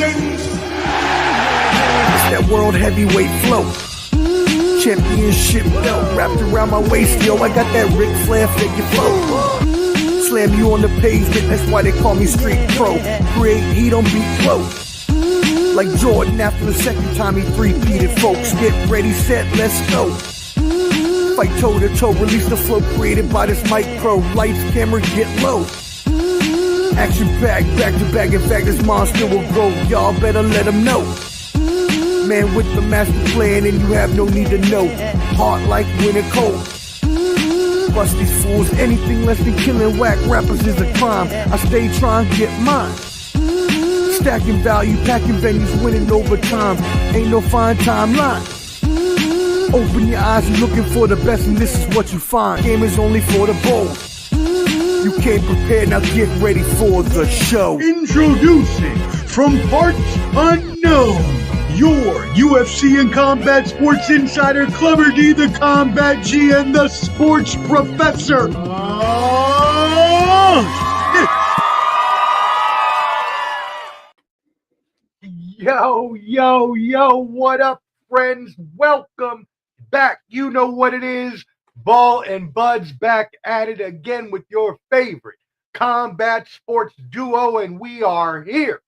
It's that world heavyweight flow. Championship belt wrapped around my waist, yo. I got that Ric Flair figure flow. Slam you on the pavement, that's why they call me Street Pro. Create heat on beat flow. Like Jordan after the second time he three-peated, folks. Get ready, set, let's go. Fight toe to toe, release the flow created by this mic pro. Lights, camera, get low. Action packed, back to back. In fact, this monster will grow. Y'all better let him know. Man with the master plan, and you have no need to know. Hard like winter cold. Bust these fools, anything less than killing whack rappers is a crime. I stay trying to get mine. Stacking value, packing venues, winning over time. Ain't no fine timeline. Open your eyes, you're looking for the best, and this is what you find. Game is only for the bold. You came prepared, now get ready for the show. Introducing from parts unknown, your UFC and combat sports insider, Clever D, the Combat G, and the sports professor. Yo, what up, friends? Welcome back. You know what it is. Ball and Buds back at it again with your favorite combat sports duo, and we are here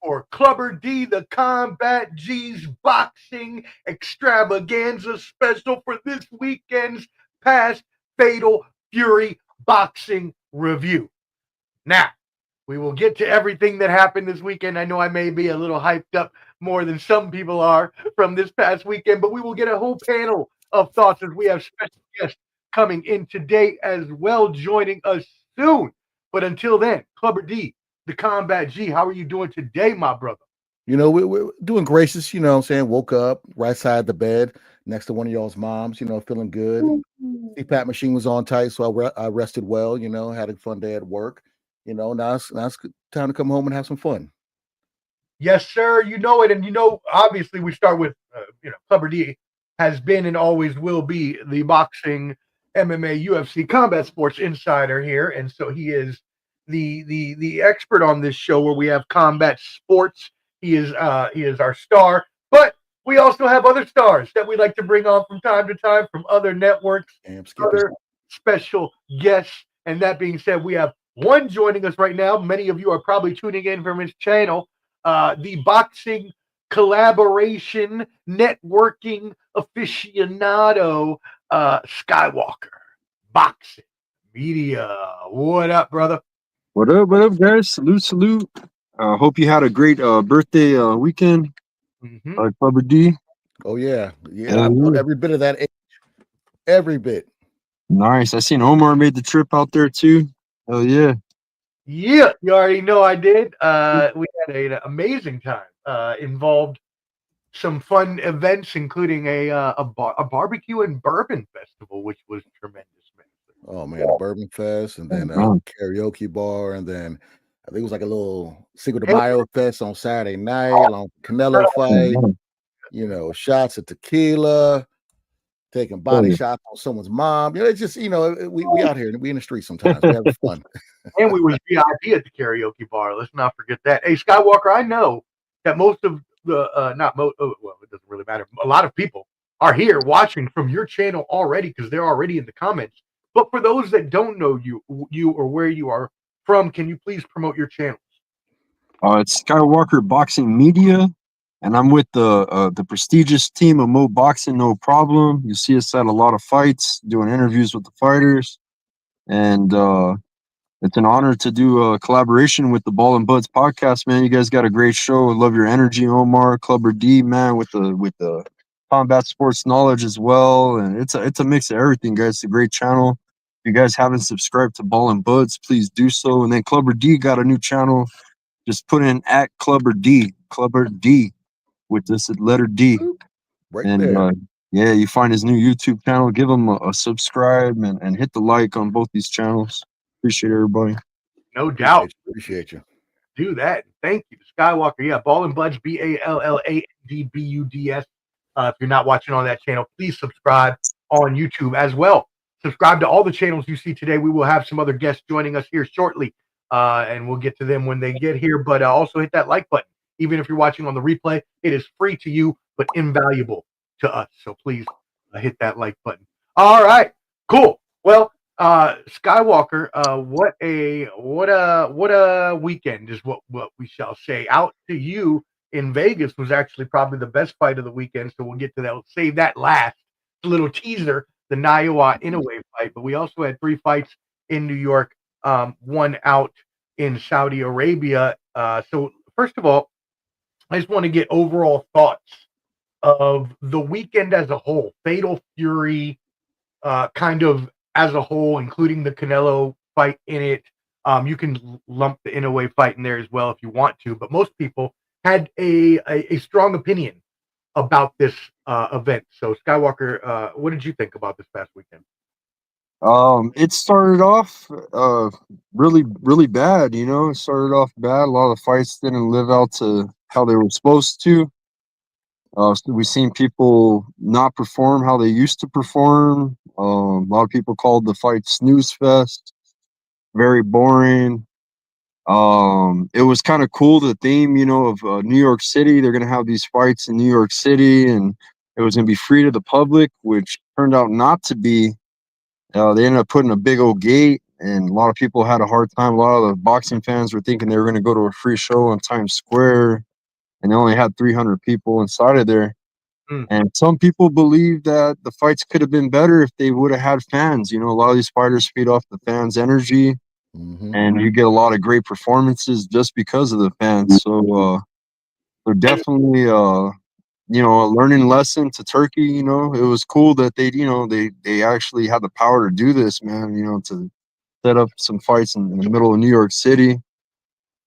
for Clubber D, the Combat G's boxing extravaganza special for this weekend's past Fatal Fury boxing review. Now, we will get to everything that happened this weekend. I know I may be a little hyped up more than some people are from this past weekend, but we will get a whole panel of thoughts as we have special guests coming in today as well, joining us soon. But until then, Clubber D, the Combat G, how are you doing today, my brother? You know, we're doing gracious, you know what I'm saying? Woke up, right side of the bed, next to one of y'all's moms, you know, feeling good. CPAP machine was on tight, so I rested well, you know, had a fun day at work. You know, now it's time to come home and have some fun. Yes, sir. You know it. And, you know, obviously we start with, Clubber D has been and always will be the boxing, MMA, UFC, combat sports insider here. And so he is the expert on this show where we have combat sports. He is our star. But we also have other stars that we like to bring on from time to time from other networks, other special guests. And that being said, we have one joining us right now. Many of you are probably tuning in from his channel, the boxing collaboration networking aficionado, Skywalker Boxing Media. What up, brother? What up, guys? Salute. Hope you had a great birthday weekend. Clubber D. Oh yeah. I love every bit of that age. Every bit. Nice. I seen Omar made the trip out there too. Oh yeah. Yeah, you already know I did. We had an amazing time. Involved some fun events, including a barbecue and bourbon festival, which was tremendous, man. Oh man, a bourbon fest, and then a karaoke bar, and then I think it was like a little Cinco de Mayo fest on Saturday night, along with Canelo fight. You know, shots of tequila. Taking body shots on someone's mom. You know, it's just, you know, we out here, we in the street sometimes. We have fun. And we was VIP at the karaoke bar. Let's not forget that. Hey, Skywalker, I know that most of the, it doesn't really matter. A lot of people are here watching from your channel already because they're already in the comments. But for those that don't know you or where you are from, can you please promote your channels? It's Skywalker Boxing Media. And I'm with the prestigious team of Mo Boxing, No Problem. You see us at a lot of fights, doing interviews with the fighters. And it's an honor to do a collaboration with the Ball and Buds podcast, man. You guys got a great show. I love your energy, Omar. Clubber D, man, with the combat sports knowledge as well. And it's a mix of everything, guys. It's a great channel. If you guys haven't subscribed to Ball and Buds, please do so. And then Clubber D got a new channel. Just put in at Clubber D with this letter D. Right there. Yeah, you find his new YouTube channel. Give him a subscribe and hit the like on both these channels. Appreciate everybody. No doubt. Appreciate you. Do that. Thank you, Skywalker. Yeah, Ball and Buds, BALLANDBUDS. If you're not watching on that channel, please subscribe on YouTube as well. Subscribe to all the channels you see today. We will have some other guests joining us here shortly, and we'll get to them when they get here. But also hit that like button Even if you're watching on the replay, it is free to you, but invaluable to us. So please hit that like button. All right, cool. Well, Skywalker, what a weekend is what we shall say. Out to you in Vegas was actually probably the best fight of the weekend. So we'll get to that. We'll save that last. A little teaser, the Naoya Inoue fight, but we also had 3 fights in New York, 1 out in Saudi Arabia. So first of all, I just want to get overall thoughts of the weekend as a whole. Fatal Fury, kind of as a whole, including the Canelo fight in it. You can lump the Inoue fight in there as well if you want to, but most people had a strong opinion about this event. So, Skywalker, what did you think about this past weekend? It started off really bad, you know. It started off bad. A lot of the fights didn't live out to how they were supposed to. So we've seen people not perform how they used to perform. A lot of people called the fight snooze fest, very boring. It was kind of cool, the theme, you know, of New York City. They're gonna have these fights in New York City, and it was gonna be free to the public, which turned out not to be. They ended up putting a big old gate, and a lot of people had a hard time. A lot of the boxing fans were thinking they were going to go to a free show on Times Square, and they only had 300 people inside of there. And some people believe that the fights could have been better if they would have had fans. You know, a lot of these fighters feed off the fans' energy, and you get a lot of great performances just because of the fans. So they're definitely you know, a learning lesson to Turkey. You know, it was cool that they actually had the power to do this, man, you know, to set up some fights in the middle of New York City.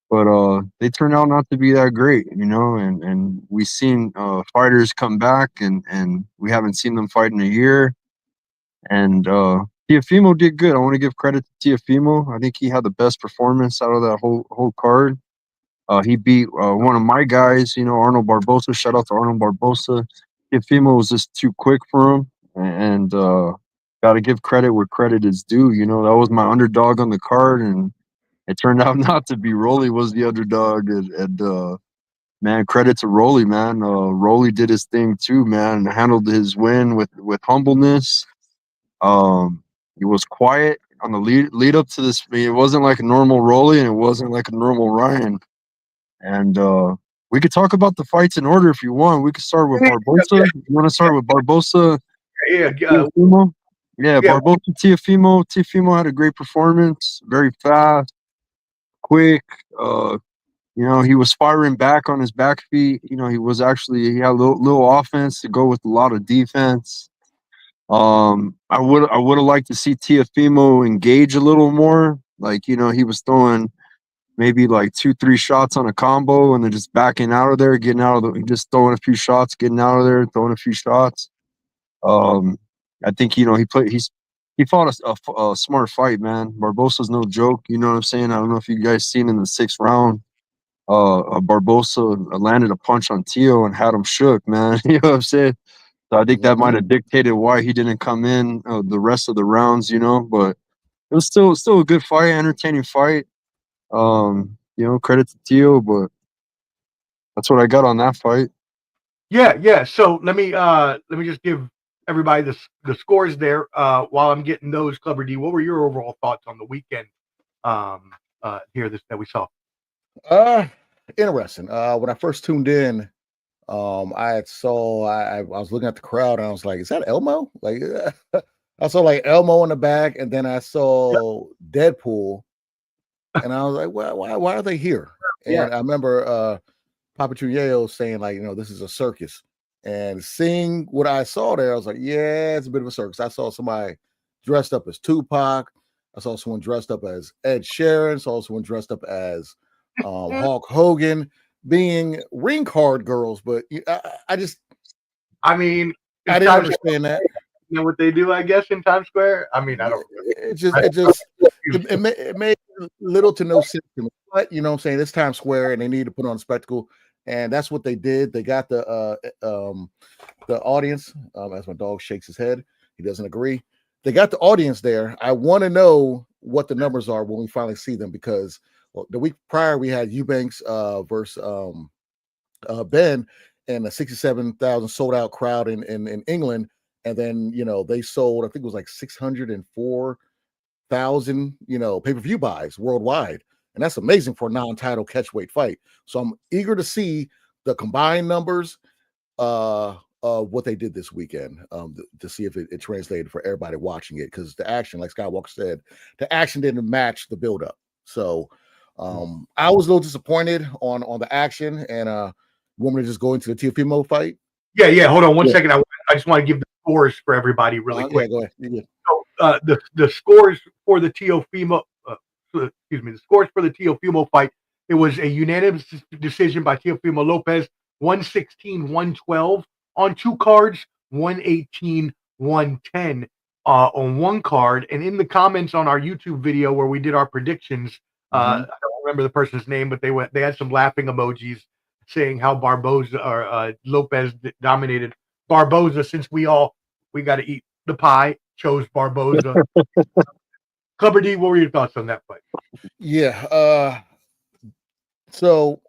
But they turned out not to be that great, you know, and we've seen fighters come back, and we haven't seen them fight in a year. And Teofimo did good. I want to give credit to Teofimo. I think he had the best performance out of that whole card. He beat one of my guys, you know, Arnold Barboza. Shout out to Arnold Barboza. Teofimo was just too quick for him, and got to give credit where credit is due. You know, that was my underdog on the card, and it turned out not to be. Rolly was the underdog, and man, credit to Rolly, man. Rolly did his thing too, man, and handled his win with humbleness. He was quiet on the lead up to this. It wasn't like a normal Rolly, and it wasn't like a normal Ryan. And we could talk about the fights in order if you want. We could start with Barboza. You want to start with Barboza? Teofimo? Yeah, Barboza, Teofimo. Teofimo had a great performance, very fast, quick. You know, he was firing back on his back feet. You know, he had a little offense to go with a lot of defense. I would have liked to see Teofimo engage a little more. Like, you know, he was throwing maybe like 2-3 shots on a combo and then just backing out of there, getting out of just throwing a few shots, getting out of there, throwing a few shots. I think, you know, he fought a smart fight, man. Barbosa's no joke. You know what I'm saying? I don't know if you guys seen in the 6th round, Barboza landed a punch on Teo and had him shook, man. You know what I'm saying? So I think that might have dictated why he didn't come in the rest of the rounds, you know, but it was still a good fight, entertaining fight. You know, credit to Teo, but that's what I got on that fight. Yeah. So let me just give everybody the scores there while I'm getting those. Clubber D, what were your overall thoughts on the weekend here that we saw? Interesting. When I first tuned in, I was looking at the crowd and I was like, is that Elmo? Like I saw like Elmo in the back, and then I saw Deadpool. And I was like, well, why are they here? And I remember Papi Yayo saying, like, you know, this is a circus. And seeing what I saw there, I was like, yeah, it's a bit of a circus. I saw somebody dressed up as Tupac. I saw someone dressed up as Ed Sheeran. Saw someone dressed up as Hulk Hogan, being ring card girls. But I didn't understand that. You know what they do, I guess, in Times Square? I mean, I don't. It made little to no sense to me. But you know what I'm saying? It's Times Square, and they need to put on a spectacle, and that's what they did. They got the audience. As my dog shakes his head, he doesn't agree. They got the audience there. I want to know what the numbers are when we finally see them, because the week prior we had Eubanks versus Ben, and a 67,000 sold out crowd in England. And then, they sold, I think it was like 604,000, pay-per-view buys worldwide. And that's amazing for a non-title catchweight fight. So I'm eager to see the combined numbers of what they did this weekend, to see if it translated for everybody watching it. Because the action, like Skywalker said, the action didn't match the buildup. So I was a little disappointed on the action. And you want me to just go into the Teofimo fight? Yeah. Hold on one second. I just want to give the scores for everybody really quick. Yeah, go ahead. Yeah. So the scores for the Teofimo, the scores for the Teofimo fight. It was a unanimous decision by Teofimo Lopez, 116-112 on 2 cards, 118-110 on 1 card. And in the comments on our YouTube video where we did our predictions, I don't remember the person's name, but they had some laughing emojis saying how Barboza or Lopez dominated Barboza, since we got to eat the pie, chose Barboza. Clubber D, what were your thoughts on that fight? Yeah. So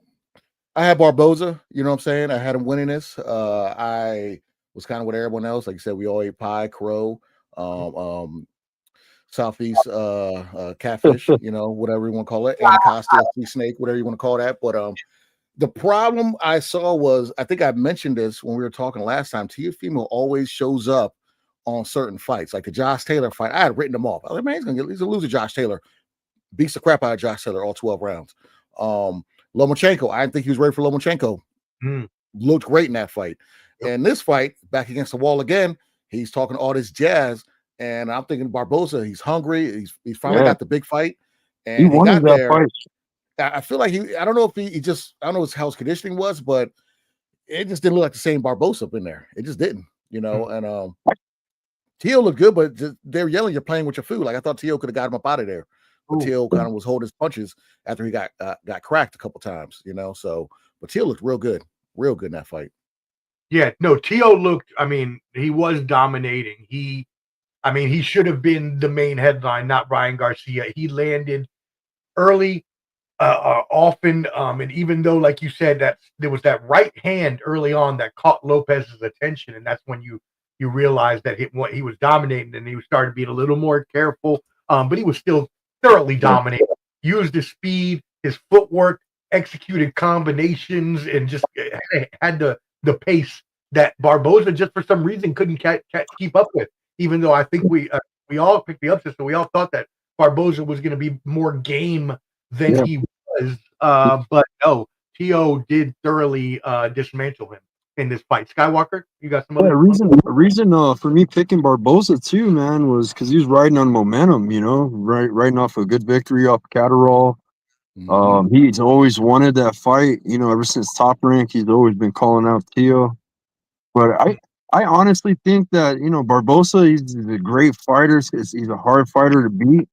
I had Barboza, you know what I'm saying? I had him winning this. I was kind of with everyone else. Like you said, we all ate pie, crow, Southeast catfish, whatever you want to call it, Anacostia, sea snake, whatever you want to call that. But the problem I saw was, I think I mentioned this when we were talking last time, Teofimo always shows up on certain fights, like the Josh Taylor fight. I had written them off. I was like, man, he's gonna lose to Josh Taylor. Beats the crap out of Josh Taylor all 12 rounds. Lomachenko, I didn't think he was ready for Lomachenko. Looked great in that fight. And this fight, back against the wall again, he's talking all this jazz. And I'm thinking Barboza, he's hungry. He's finally got the big fight. And he wanted that fight. I feel like I don't know if I don't know how his conditioning was, but it just didn't look like the same Barboza up in there. It just didn't, and Teo looked good, but they're yelling, you're playing with your food. Like, I thought Teo could have got him up out of there. But Teo kind of was holding his punches after he got cracked a couple times, so, but Teo looked real good in that fight. Yeah, no, Teo looked, he was dominating. He should have been the main headline, not Ryan Garcia. He landed early, often, and even though, like you said, that there was that right hand early on that caught Lopez's attention, and that's when you realized that he was dominating, and he started being a little more careful, but he was still thoroughly dominating. Used his speed, his footwork, executed combinations, and just had the pace that Barboza just for some reason couldn't keep up with, even though I think we all picked the upset, so we all thought that Barboza was going to be more game than he was. But no, Teo did thoroughly dismantle him in this fight. Skywalker, you got some other reason for me picking Barboza too, man, was because he was riding on momentum, riding off a good victory off Catterall. He's always wanted that fight, ever since Top Rank. He's always been calling out Teo. But I honestly think that, Barboza, he's a great fighter. He's a hard fighter to beat.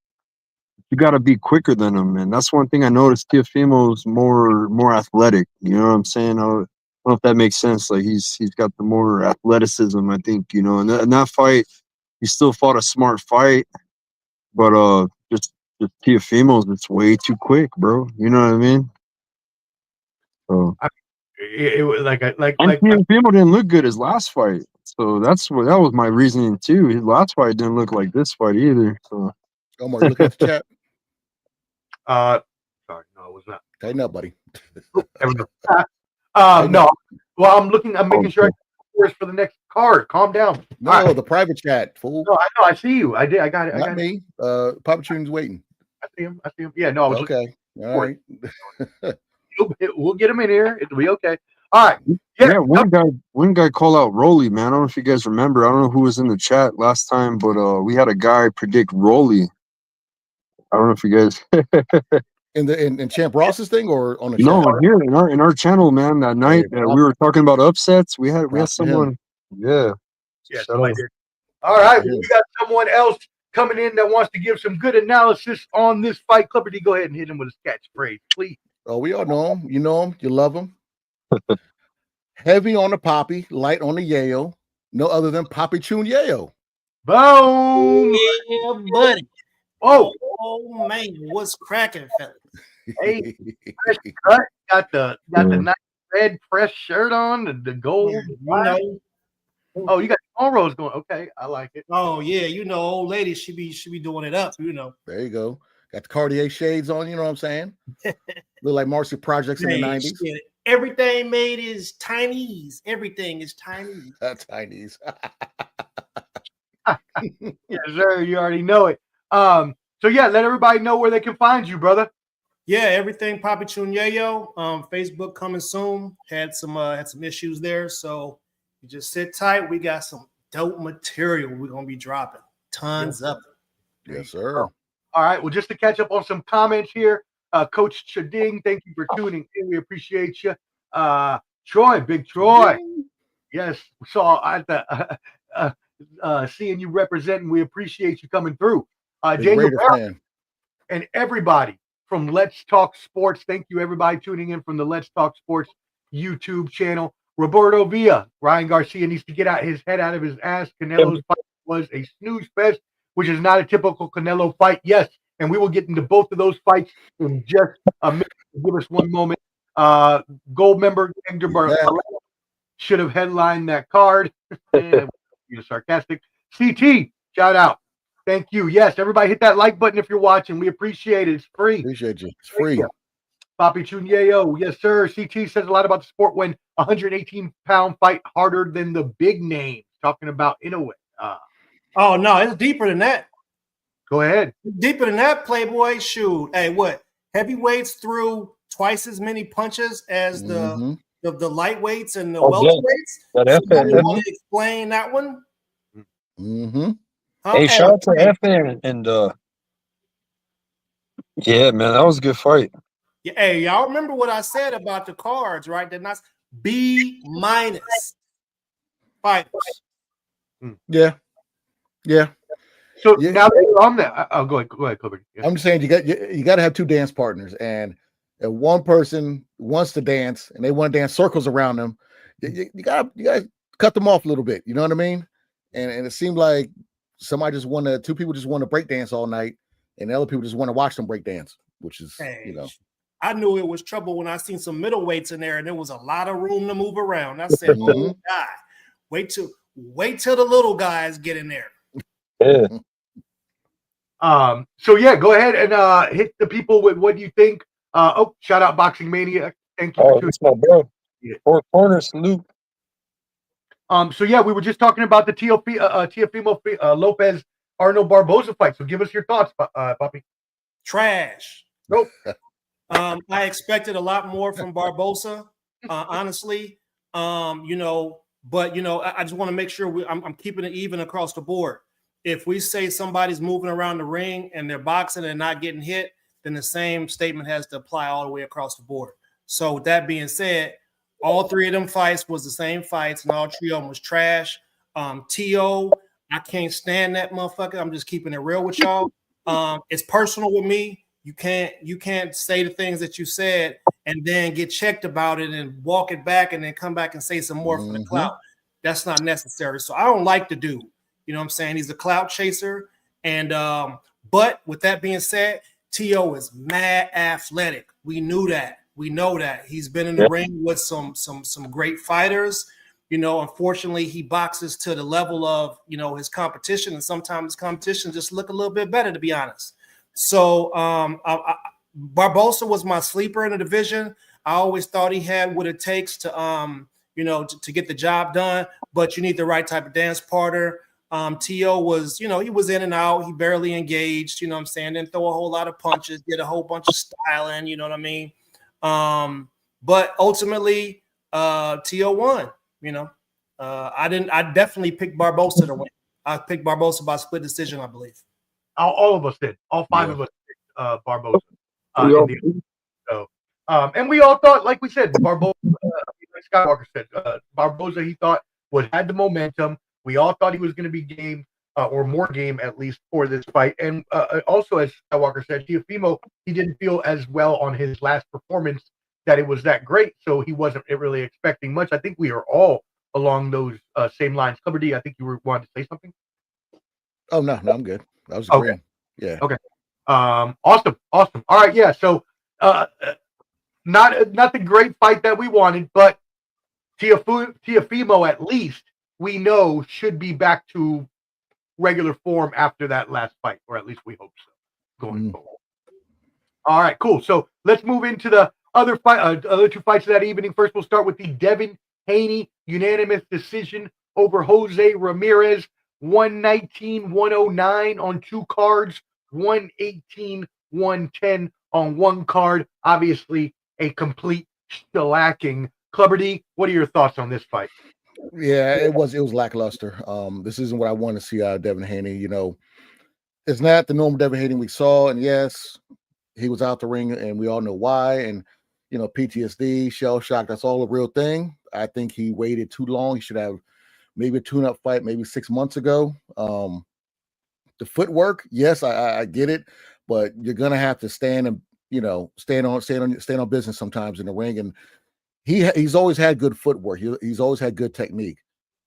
You got to be quicker than him, and that's one thing I noticed. Teofimo's more athletic. You know what I'm saying? I don't know if that makes sense. Like he's got the more athleticism, I think. In that fight, he still fought a smart fight, but just Teofimo's, it's way too quick, bro. You know what I mean? So it was like Teofimo didn't look good his last fight, so that was my reasoning too. His last fight didn't look like this fight either. So, Omar, you look at the chat. Sorry, no, it was not. Tighten up, buddy. No. Well, I'm making sure I get scores for the next card. Calm down. No, the private chat, fool. No, I know. I see you. I got it. Not me. Papa Choon's waiting. I see him. Yeah, no, I was okay. All right. We'll get him in here. It'll be okay. All right. Yeah. One guy called out Rolly, man. I don't know if you guys remember. I don't know who was in the chat last time, but we had a guy predict Rolly. I don't know if you guys in Champ Ross's thing or on the channel? Here in our channel, man. That night we were talking about upsets. We had someone. Yeah. Yes, I did. All right, we got someone else coming in that wants to give some good analysis on this fight. Clubber D, go ahead and hit him with his catchphrase, please. Oh, we all know him. You know him. You love him. Heavy on the Papi, light on the Yayo. No other than Papi Choon Yayo. Boom. Yeah, buddy. Oh man, what's cracking, fellas? Hey, cut. Got the nice red press shirt on, the gold. You know. Oh, you got cornrows going. Okay, I like it. Oh yeah, you know, old lady, she be doing it up, you know. There you go. Got the Cartier shades on, you know what I'm saying? Look like Marcy Projects in the 90s. Shit. Everything made is Chinese. Everything is Chinese. Chinese. Yes, sir. You already know it. So yeah, let everybody know where they can find you, brother. Yeah, everything Papi Choon Yayo. Facebook coming soon. Had some issues there, so you just sit tight. We got some dope material we're gonna be dropping. Tons of it. Yes, sir. All right. Well, just to catch up on some comments here, Coach Chading, thank you for tuning in. We appreciate you. Troy, Big Troy. Yes, we saw at the seeing you representing. We appreciate you coming through. Daniel Barrett and everybody from Let's Talk Sports. Thank you, everybody tuning in from the Let's Talk Sports YouTube channel. Roberto Villa, Ryan Garcia needs to get his head out of his ass. Canelo's fight was a snooze fest, which is not a typical Canelo fight. Yes, and we will get into both of those fights in just a minute. Give us one moment. Gold member Hector Barboza should have headlined that card. You're sarcastic. CT, shout out. Thank you. Yes, everybody hit that like button if you're watching. We appreciate it. It's free. Appreciate you. It's free. Papi Choon Yayo. Yes, sir. CT says a lot about the sport when 118-pound fight harder than the big names. Talking about Inoue. Oh, no, it's deeper than that. Go ahead. Deeper than that, Playboy. Shoot. Hey, what? Heavyweights threw twice as many punches as the lightweights and the welterweights. You want to explain that one? Mm-hmm. Hey, shout out to FN and yeah, man, that was a good fight. Yeah, hey, y'all remember what I said about the cards, right? They're not B- fighters. Yeah. So now that you're on that, I'll go ahead, Kobe. Yeah. I'm just saying you got to have two dance partners, and if one person wants to dance and they want to dance circles around them, you got to cut them off a little bit. You know what I mean? And it seemed like two people just want to break dance all night, and the other people just want to watch them break dance, which is I knew it was trouble when I seen some middleweights in there, and there was a lot of room to move around. I said, "Oh God, wait till the little guys get in there." Yeah. So yeah, go ahead and hit the people with what you think. Shout out Boxing Mania. Thank you. Oh, that's my bro. Four corner salute. So yeah, we were just talking about the Teofimo Lopez Arnold Barboza fight. So give us your thoughts, Papi. Trash. Nope. I expected a lot more from Barboza, honestly. I just want to make sure I'm keeping it even across the board. If we say somebody's moving around the ring and they're boxing and not getting hit, then the same statement has to apply all the way across the board. So with that being said, all three of them fights was the same fights, and all three of them was trash. T.O., I can't stand that motherfucker. I'm just keeping it real with y'all. It's personal with me. You can't say the things that you said and then get checked about it and walk it back and then come back and say some more for the clout. That's not necessary. So I don't like the dude. You know what I'm saying? He's a clout chaser. And but with that being said, T.O. is mad athletic. We knew that. We know that. He's been in the ring with some great fighters. Unfortunately, he boxes to the level of, his competition, and sometimes his competition just look a little bit better, to be honest. So Barboza was my sleeper in the division. I always thought he had what it takes to to get the job done, but you need the right type of dance partner. T.O. was, he was in and out. He barely engaged, you know what I'm saying? Didn't throw a whole lot of punches, did a whole bunch of styling, you know what I mean? But ultimately, T.O. won, I definitely picked Barboza to win. I picked Barboza by split decision, I believe. All of us did. All five of us picked Barboza. And we all thought, like we said, Barboza, like Skywalker said, Barboza, he thought had the momentum. We all thought he was going to be game or more game at least for this fight. And also, as Skywalker said, Teofimo, he didn't feel as well on his last performance that it was that great. So he wasn't really expecting much. I think we are all along those same lines. Clubber D, I think you were wanting to say something. Oh, no, I'm good. I was agreeing. Okay. Yeah. Okay. Awesome. All right. Yeah. So not the great fight that we wanted, but Teofimo, at least we know, should be back to regular form after that last fight, or at least we hope so going forward. All right, cool. So let's move into the other two fights of that evening. First, we'll start with the Devin Haney unanimous decision over Jose Ramirez, 119-109 on 2 cards, 118-110 on 1 card. Obviously, a complete shellacking. Clubber D, what are your thoughts on this fight? Yeah, it was lackluster. This isn't what I want to see out of Devin Haney. You know, it's not the normal Devin Haney we saw, and yes, he was out the ring, and we all know why. And you know, PTSD, shell shock, that's all a real thing. I think he waited too long. He should have maybe a tune-up fight maybe 6 months ago. The footwork, yes, I get it, but you're gonna have to stand and, you know, stand on business sometimes in the ring. And he's always had good footwork. He's always had good technique,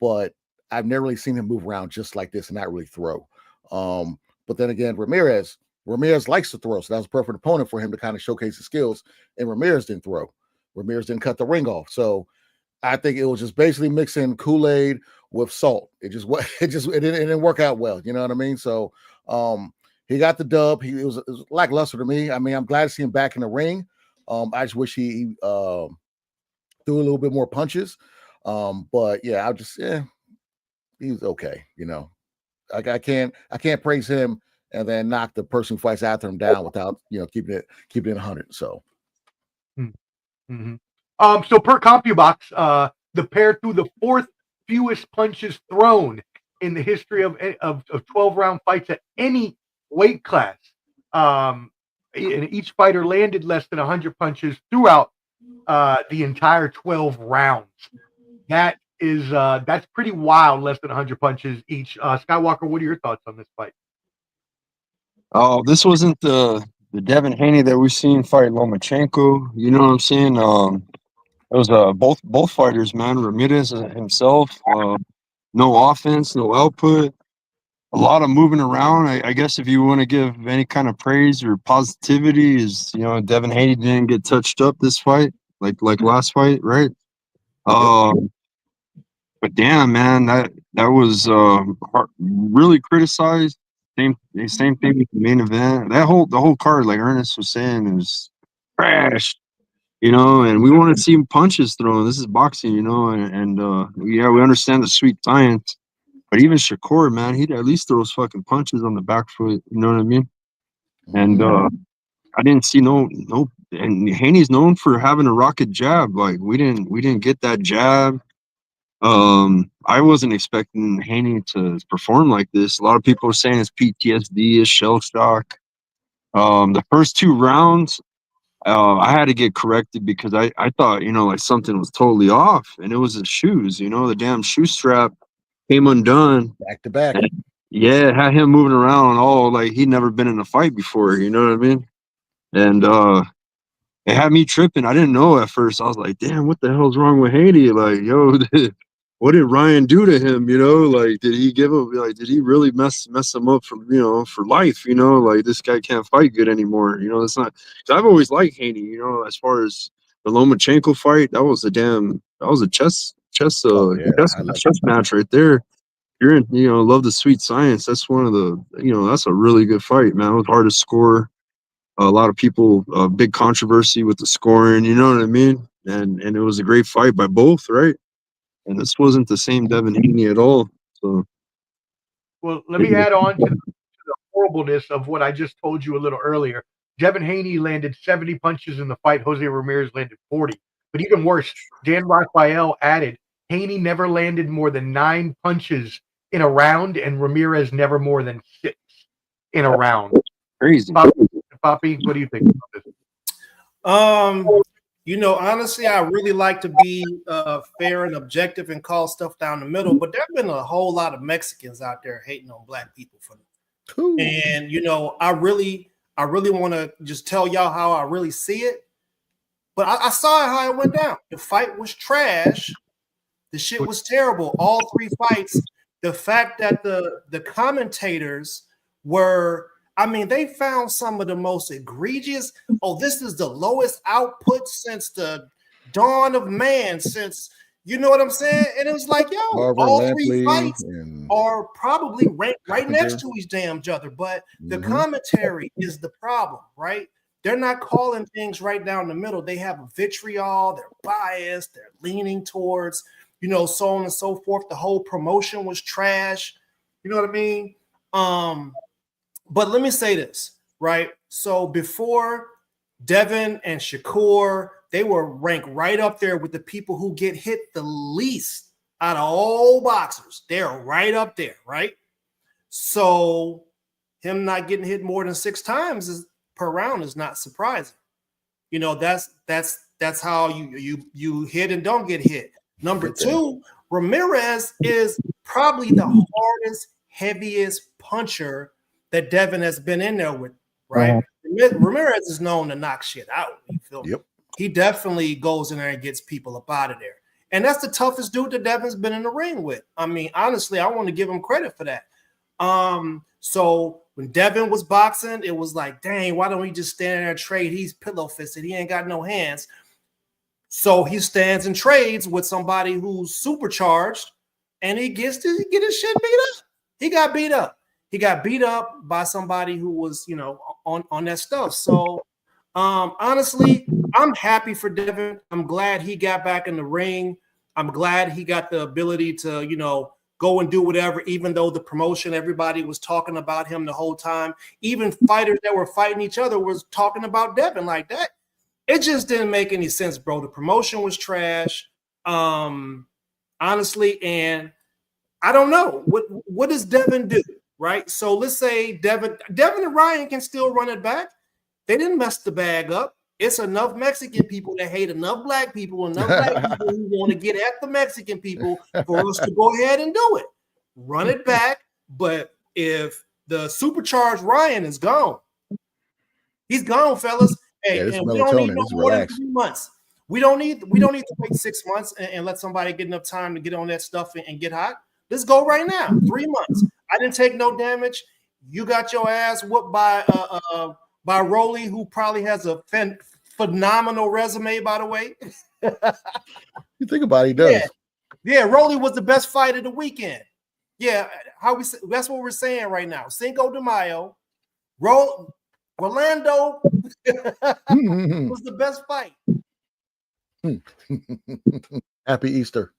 but I've never really seen him move around just like this and not really throw. But then again, Ramirez likes to throw, so that was a perfect opponent for him to kind of showcase his skills. And Ramirez didn't throw. Ramirez didn't cut the ring off. So I think it was just basically mixing Kool-Aid with salt. It didn't work out well. You know what I mean? So he got the dub. It was lackluster to me. I mean, I'm glad to see him back in the ring. I just wish he threw a little bit more punches. But yeah, he was okay. You know, I can't praise him and then knock the person who fights after him down without, you know, keeping it 100. So. Mm-hmm. So per CompuBox, the pair threw the 4th fewest punches thrown in the history of 12-round fights at any weight class. And each fighter landed less than 100 punches throughout the entire 12 rounds. That's pretty wild. Less than 100 punches each. Skywalker, what are your thoughts on this fight? Oh, this wasn't the Devin Haney that we've seen fight Lomachenko. You know what I'm saying? It was both fighters, man. Ramirez himself, no offense, no output, a lot of moving around. I guess if you want to give any kind of praise or positivity, is, you know, Devin Haney didn't get touched up this fight like last fight, right? But damn, man, that was really criticized. Same thing with the main event. The whole card, like Ernest was saying, is trash. You know, and we want to see punches thrown. This is boxing, you know, and yeah, we understand the sweet science. But even Shakur, man, he at least throws fucking punches on the back foot. You know what I mean? And I didn't see no. And Haney's known for having a rocket jab. Like we didn't get that jab. I wasn't expecting Haney to perform like this. A lot of people are saying it's PTSD, it's shell shock. The first 2 rounds, I had to get corrected because I thought, you know, like something was totally off, and it was his shoes. You know, the damn shoe strap came undone. Back to back. Yeah, it had him moving around all like he'd never been in a fight before. You know what I mean? And it had me tripping. I didn't know at first. I was like, damn, what the hell's wrong with Haney? Like, yo, what did Ryan do to him? You know, like, did he give him, like, did he really mess him up for, you know, for life? You know, like, this guy can't fight good anymore. You know, it's not, because I've always liked Haney, you know, as far as the Lomachenko fight, that was a chess match right there. You're in, you know, love the sweet science. That's one of the, you know, that's a really good fight, man. It was hard to score. A lot of people, big controversy with the scoring, you know what I mean? And it was a great fight by both, right? And this wasn't the same Devin Haney at all. So, well, let me add on to the horribleness of what I just told you a little earlier. Devin Haney landed 70 punches in the fight. Jose Ramirez landed 40. But even worse, Dan Raphael added, Haney never landed more than 9 punches in a round, and Ramirez never more than 6 in a round. Crazy. Papi, what do you think about this? You know, honestly, I really like to be fair and objective and call stuff down the middle, but there have been a whole lot of Mexicans out there hating on black people for them. And, you know, I really want to just tell y'all how I really see it. But I saw how it went down. The fight was trash. The shit was terrible. All 3 fights. The fact that the commentators were I mean, they found some of the most egregious. Oh, this is the lowest output since the dawn of man, since you know what I'm saying? And it was like, yo, Harvard, all three Lampley, fights and are probably ranked right Carpenter. next to each damn other. But the commentary is the problem, right? They're not calling things right down the middle. They have a vitriol, they're biased, they're leaning towards, you know, so on and so forth. The whole promotion was trash. You know what I mean? But let me say this, right? So before Devin and Shakur, they were ranked right up there with the people who get hit the least out of all boxers. They're right up there, right? So him not getting hit more than 6 times per round is not surprising. You know, that's how you hit and don't get hit. Number 2, Ramirez is probably the hardest, heaviest puncher that Devin has been in there with, right? Ramirez is known to knock shit out. You feel me? Yep. He definitely goes in there and gets people up out of there. And that's the toughest dude that Devin's been in the ring with. I mean, honestly, I want to give him credit for that. So when Devin was boxing, it was like, dang, why don't he just stand there and trade? He's pillow fisted. He ain't got no hands. So he stands and trades with somebody who's supercharged, and he gets his shit beat up. He got beat up. He got beat up by somebody who was, you know, on that stuff. So honestly, I'm happy for Devin. I'm glad he got back in the ring. I'm glad he got the ability to, you know, go and do whatever, even though the promotion, everybody was talking about him the whole time. Even fighters that were fighting each other was talking about Devin like that. It just didn't make any sense, bro. The promotion was trash, honestly, and I don't know. What does Devin do, right? So let's say Devin and Ryan can still run it back. They didn't mess the bag up. It's enough Mexican people that hate enough black people, enough black people who want to get at the Mexican people for us to go ahead and do it. Run it back. But if the supercharged Ryan is gone, he's gone, fellas. Hey, and we don't need no more than 3 months. We don't need to wait 6 months and let somebody get enough time to get on that stuff and get hot. Let's go right now. 3 months. I didn't take no damage. You got your ass whooped by Rolly, who probably has a phenomenal resume, by the way. You think about it, he does. Yeah, Rolly was the best fight of the weekend. Yeah, that's what we're saying right now. Cinco de Mayo, Rolando was the best fight. Happy Easter.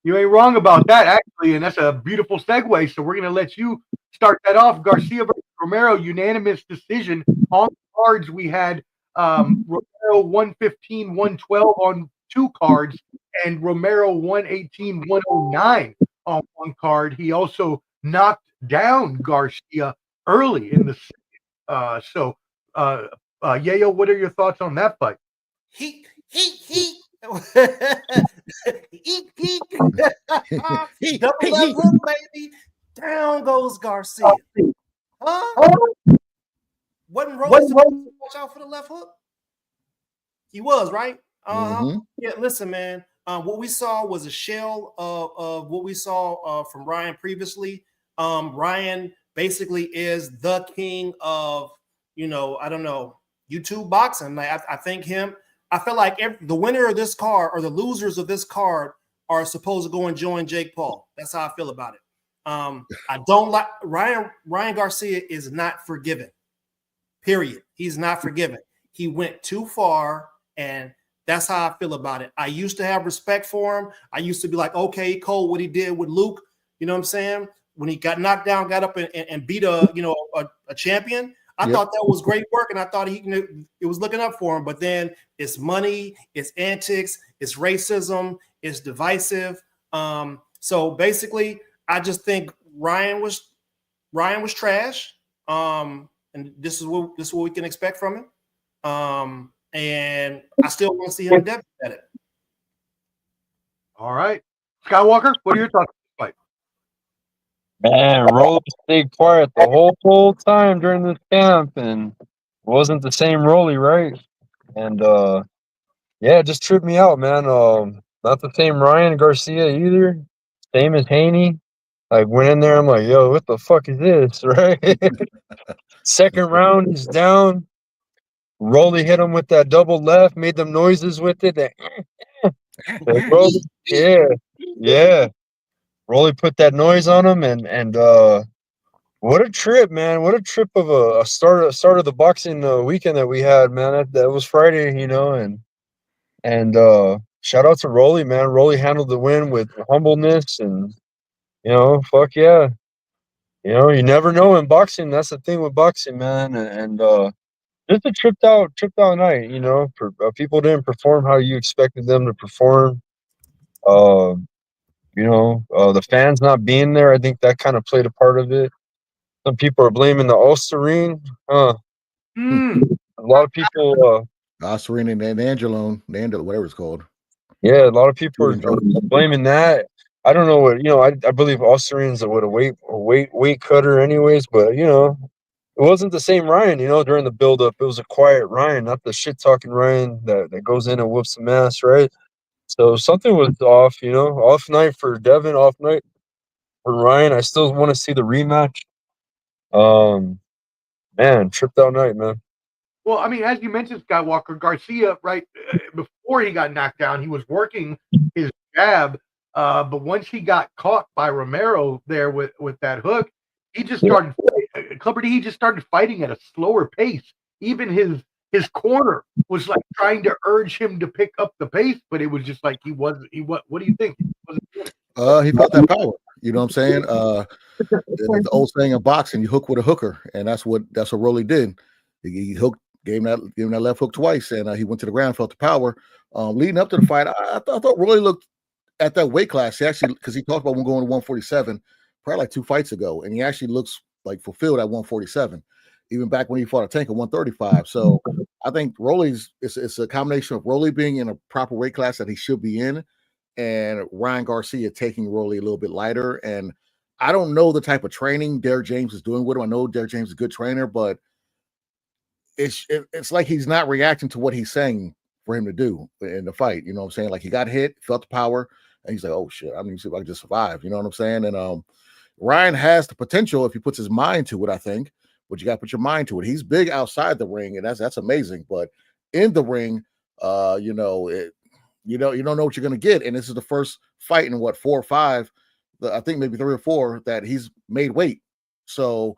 You ain't wrong about that, actually, and that's a beautiful segue. So we're going to let you start that off. Garcia versus Romero, unanimous decision. On the cards, we had Romero 115, 112 on 2 cards, and Romero 118, 109 on 1 card. He also knocked down Garcia early in the second. Yayo, what are your thoughts on that fight? He. Double left hook, baby. Down goes Garcia. Huh? Wasn't Rose supposed to watch out for the left hook? He was, right? Yeah, listen, man. What we saw was a shell of what we saw from Ryan previously. Ryan basically is the king of, you know, I don't know, YouTube boxing. Like I think I feel like the winner of this card or the losers of this card are supposed to go and join Jake Paul. That's how I feel about it. I don't like Ryan Garcia is not forgiven. Period. He's not forgiven. He went too far, and that's how I feel about it. I used to have respect for him. I used to be like, okay, Cole, what he did with Luke, you know what I'm saying? When he got knocked down, got up and beat a champion. I thought that was great work, and I thought it was looking up for him. But then it's money, it's antics, it's racism, it's divisive. So basically, I just think Ryan was trash. And this is what we can expect from him. And I still want to see him at it. All right, Skywalker, what are your thoughts on this fight? Man, Rolly stayed quiet the whole time during this camp, and it wasn't the same Rolly, right? And yeah, it just tripped me out, man. Not the same Ryan Garcia either. Same as Haney. Like went in there, I'm like, yo, what the fuck is this, right? Second round, he's down. Rolly hit him with that double left, made them noises with it. Rolly, yeah. Rolly put that noise on him, and what a trip, man! What a trip of a start of the boxing weekend that we had, man. That was Friday, and shout out to Rolly, man. Rolly handled the win with humbleness, and fuck yeah. You never know in boxing. That's the thing with boxing, man. And just a tripped out night. People didn't perform how you expected them to perform. Uh, the fans not being there, I think that kind of played a part of it. Some people are blaming the Ulsterine. A lot of people. Oscarine and Angelone, whatever it's called. Yeah, a lot of people are blaming that. I don't know what I believe Ulcerine's a weight cutter, anyways. But it wasn't the same Ryan. During the build-up, it was a quiet Ryan, not the shit-talking Ryan that goes in and whoops some ass, right? So something was off. Off night for Devin, off night for Ryan. I still want to see the rematch. Man, tripped out night, man. Well, I mean, as you mentioned, Skywalker, Garcia, right before he got knocked down, he was working his jab, but once he got caught by Romero there with that hook, he just started Clubber D. He just started fighting at a slower pace. Even his corner was like trying to urge him to pick up the pace, but it was just like he wasn't. What do you think? He felt that power. You know what I'm saying? The old saying in boxing, you hook with a hooker, and that's what Rolly did. He hooked, gave him that left hook twice, and he went to the ground, felt the power. Leading up to the fight, I thought Rolly looked at that weight class. He actually, because he talked about going to 147 probably like 2 fights ago, and he actually looks like fulfilled at 147, even back when he fought a tank at 135. So I think Rolly's it's a combination of Rolly being in a proper weight class that he should be in, and Ryan Garcia taking Rolly a little bit lighter. And I don't know the type of training Derek James is doing with him. I know Derek James is a good trainer, but it's like he's not reacting to what he's saying for him to do in the fight. You know what I'm saying? Like he got hit, felt the power, and he's like, oh shit, I need to see if I can just survive. You know what I'm saying? And Ryan has the potential if he puts his mind to it, I think. But you got to put your mind to it. He's big outside the ring, and that's amazing. But in the ring, you don't know what you're gonna get. And this is the first fight in 4 or 5, I think maybe 3 or 4 that he's made weight. So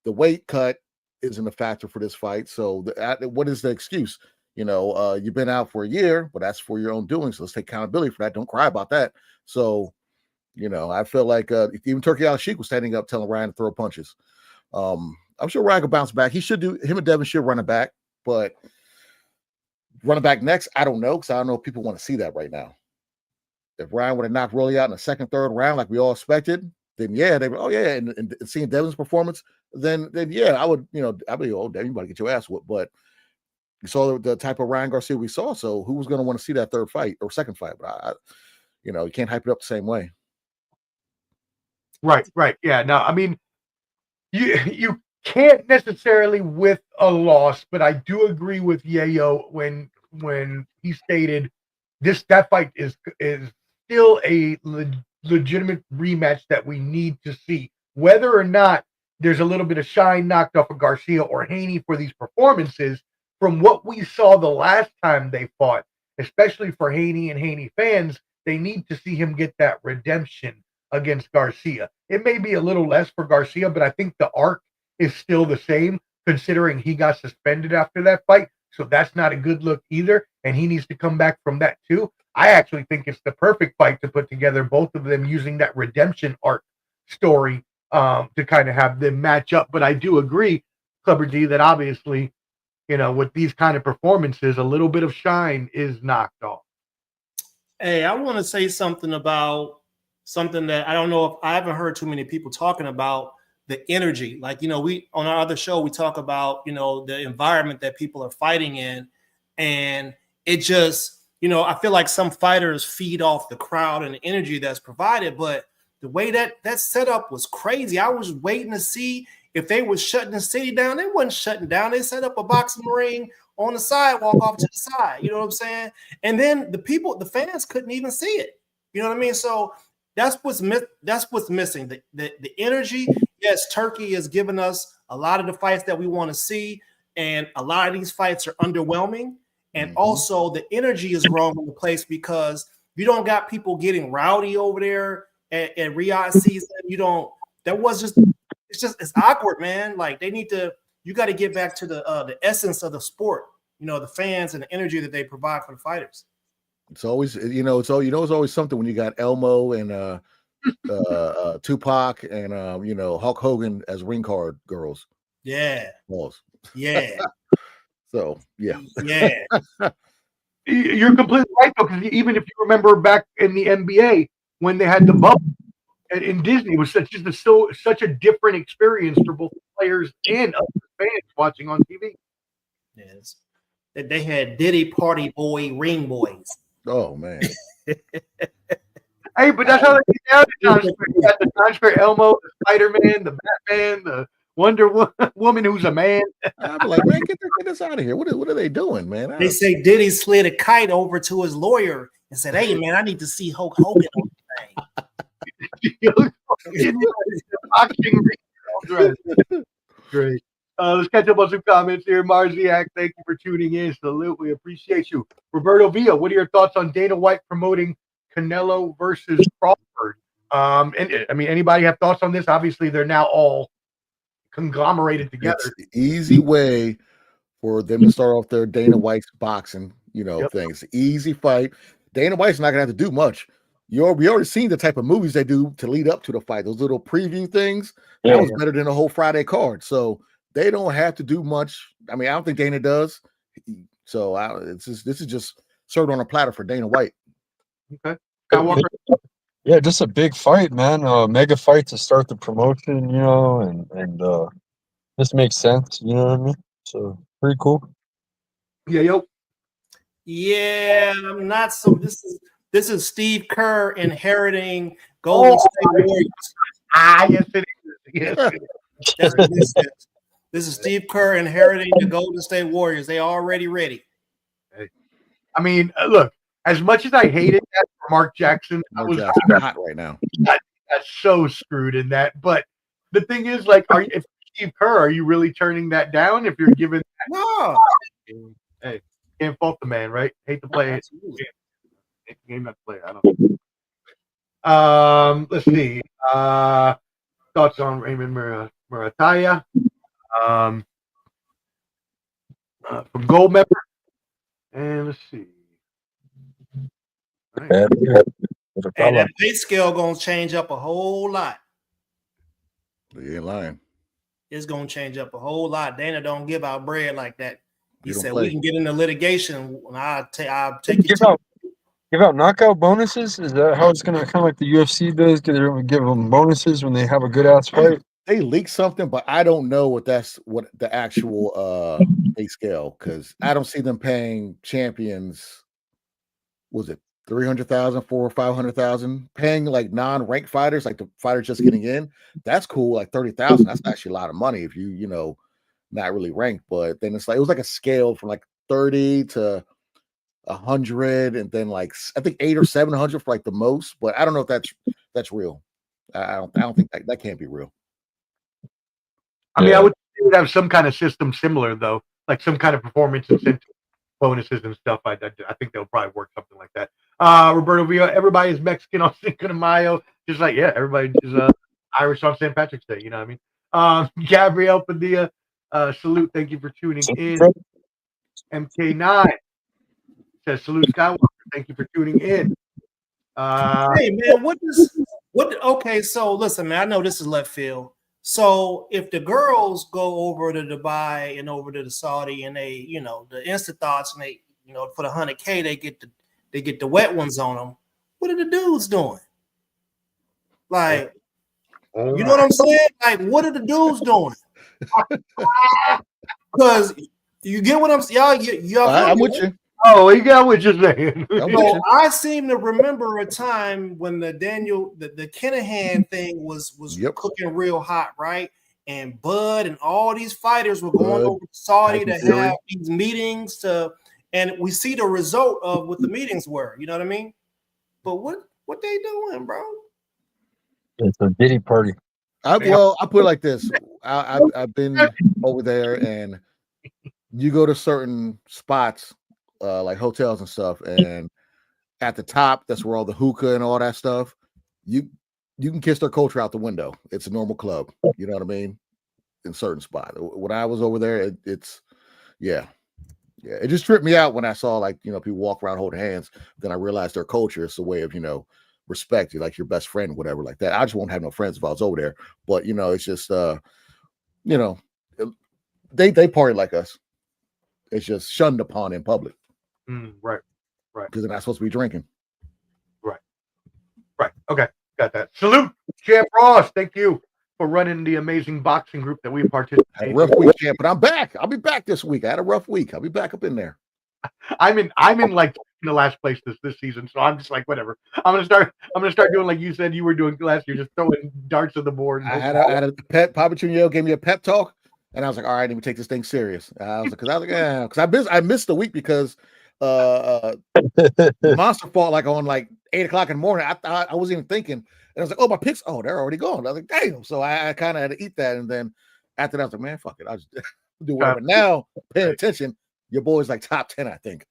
the weight cut isn't a factor for this fight. So what is the excuse? You've been out for a year, but that's for your own doing. So let's take accountability for that. Don't cry about that. So, I feel like even Turkey Al-Sheikh was standing up telling Ryan to throw punches. I'm sure Ryan can bounce back. Him and Devin should run it back, but running back next, I don't know, because I don't know if people want to see that right now. If Ryan would have knocked Rolly out in the second, third round like we all expected, then yeah, they were, oh yeah, and seeing Devin's performance, then yeah, I would, I'd be, oh, Devin, you better get your ass whooped. But you saw the type of Ryan Garcia we saw, so who was going to want to see that third fight or second fight? But you can't hype it up the same way. Right. Yeah. No, I mean, you can't necessarily with a loss, but I do agree with Yayo when he stated that fight is still a legitimate rematch that we need to see. Whether or not there's a little bit of shine knocked off of Garcia or Haney for these performances, from what we saw the last time they fought, especially for Haney and Haney fans, they need to see him get that redemption against Garcia. It may be a little less for Garcia, but I think the arc is still the same, considering he got suspended after that fight. So that's not a good look either, and he needs to come back from that too. I actually think it's the perfect fight to put together, both of them using that redemption arc story to kind of have them match up. But I do agree, Clubber D, that obviously, with these kind of performances, a little bit of shine is knocked off. Hey, I want to say something about something that I don't know if I haven't heard too many people talking about, the energy. Like, we on our other show, we talk about, the environment that people are fighting in. And it just, I feel like some fighters feed off the crowd and the energy that's provided. But the way that setup was crazy. I was waiting to see if they were shutting the city down. They wasn't shutting down. They set up a boxing ring on the sidewalk off to the side. You know what I'm saying? And then the fans couldn't even see it. You know what I mean? So That's what's missing. The energy. Yes, Turkey has given us a lot of the fights that we want to see, and a lot of these fights are underwhelming. And also the energy is wrong in the place because you don't got people getting rowdy over there at Riyadh season. You don't. It's awkward, man. Like you got to get back to the essence of the sport. The fans and the energy that they provide for the fighters. It's always, it's always something when you got Elmo and Tupac and Hulk Hogan as ring card girls. Yeah. Balls. Yeah. So yeah. Yeah. You're completely right though, because even if you remember back in the NBA when they had the bubble in Disney, it was such a different experience for both players and other fans watching on TV. Yes. They had Diddy Party Boy Ring Boys. Oh man. Hey, but that's how they get down to Times Square. You got the Times Square Elmo, the Spider-Man, the Batman, the Wonder Woman who's a man. I'm like, man, get this out of here. What are they doing, man? They say Diddy slid a kite over to his lawyer and said, "Hey, man, I need to see Hulk Hogan on the thing." Great. Let's catch up on some comments here. Marziak, thank you for tuning in. Salute. We appreciate you. Roberto Villa, what are your thoughts on Dana White promoting Canelo versus Crawford? And I mean, anybody have thoughts on this? Obviously, they're now all conglomerated together. It's the easy way for them to start off their Dana White's boxing, things. Easy fight. Dana White's not gonna have to do much. We already seen the type of movies they do to lead up to the fight. Those little preview things. That was better than a whole Friday card. So they don't have to do much. I mean, I don't think Dana does. So this is just served on a platter for Dana White. Okay. Yeah, just a big fight, man. Mega fight to start the promotion, and this makes sense. You know what I mean? So pretty cool. Yeah, yo. Yeah, I'm not so. This is Steve Kerr inheriting Golden State Warriors. Yes, it is. Yes, it is. That's what this is. This is Steve Kerr inheriting the Golden State Warriors. They already ready. I mean, look, as much as I hated that for Mark Jackson, Jackson's hot right now. That's so screwed in that. But the thing is, like, if Steve Kerr, are you really turning that down if you're giving that? No. Hey, can't fault the man, right? Hate to play it. Game not to play. I don't. Let's see. Thoughts on Raymond Murataya from Goldmember, and let's see. Right. And that pay scale gonna change up a whole lot. You ain't lying. It's gonna change up a whole lot. Dana don't give out bread like that. He said play. We can get into litigation. I'll take you. Give out knockout bonuses? Is that how it's gonna kind of like the UFC does? They're gonna give them bonuses when they have a good ass fight. They leaked something, but I don't know what the actual pay scale, because I don't see them paying champions. Was it 300,000, 400,000 or 500,000? Paying like non-ranked fighters, like the fighters just getting in. That's cool. Like 30,000. That's actually a lot of money if you not really ranked. But then it's like it was like a scale from like 30 to 100, and then like I think 800 or 700 for like the most. But I don't know if that's real. I don't think that can't be real. I mean, I would have some kind of system similar though, like some kind of performance incentive bonuses and stuff. I think they'll probably work something like that. Roberto Villa, everybody is Mexican on Cinco de Mayo, just like everybody is Irish on St. Patrick's Day. You know what I mean? Gabriel Padilla, salute. Thank you for tuning in. MK9 says salute Skywalker. Thank you for tuning in. Hey man, okay, so listen, man, I know this is left field. So if the girls go over to Dubai and over to the Saudi and they, the instant thoughts and they, for the 100K they get the wet ones on them. What are the dudes doing? Like, you know what I'm saying? Like, what are the dudes doing? Because you get what I'm saying. Y'all I'm with you. Oh, you got what you're saying. So I seem to remember a time when the Kinahan thing was cooking real hot, right? And Bud and all these fighters were going over to Saudi to have these meetings and we see the result of what the meetings were. You know what I mean? But what they doing, bro? It's a Diddy party. I put it like this. I've been over there, and you go to certain spots, like hotels and stuff, and at the top, that's where all the hookah and all that stuff. You can kiss their culture out the window. It's a normal club. You know what I mean? In certain spots. When I was over there, it's it just tripped me out when I saw, like, you know, people walk around holding hands. Then I realized their culture is a way of, you know, respect you, like your best friend, whatever, like that. I just won't have no friends if I was over there. But, you know, it's just you know, they party like us. It's just shunned upon in public. Right. Because they're not supposed to be drinking. Right. Okay. Got that. Salute, Champ Ross. Thank you for running the amazing boxing group that we participated in. Had a rough week, Champ, but I'm back. I'll be back this week. I had a rough week. I'll be back up in there. I'm in like the last place this season, so I'm just like, whatever. I'm gonna start doing like you said you were doing last year, just throwing darts at the board. I had a pep. Papi Choon gave me a pep talk, and I was like, all right, let me take this thing serious. I was like, yeah, because I missed the week because Monster fought like on like 8 o'clock in the morning. I wasn't even thinking, and I was like, oh, my picks, they're already gone. I was like, damn. So I kind of had to eat that, and then after that, I was like, man, fuck it, I'll just do whatever. Now, paying attention, your boy's like top 10, I think.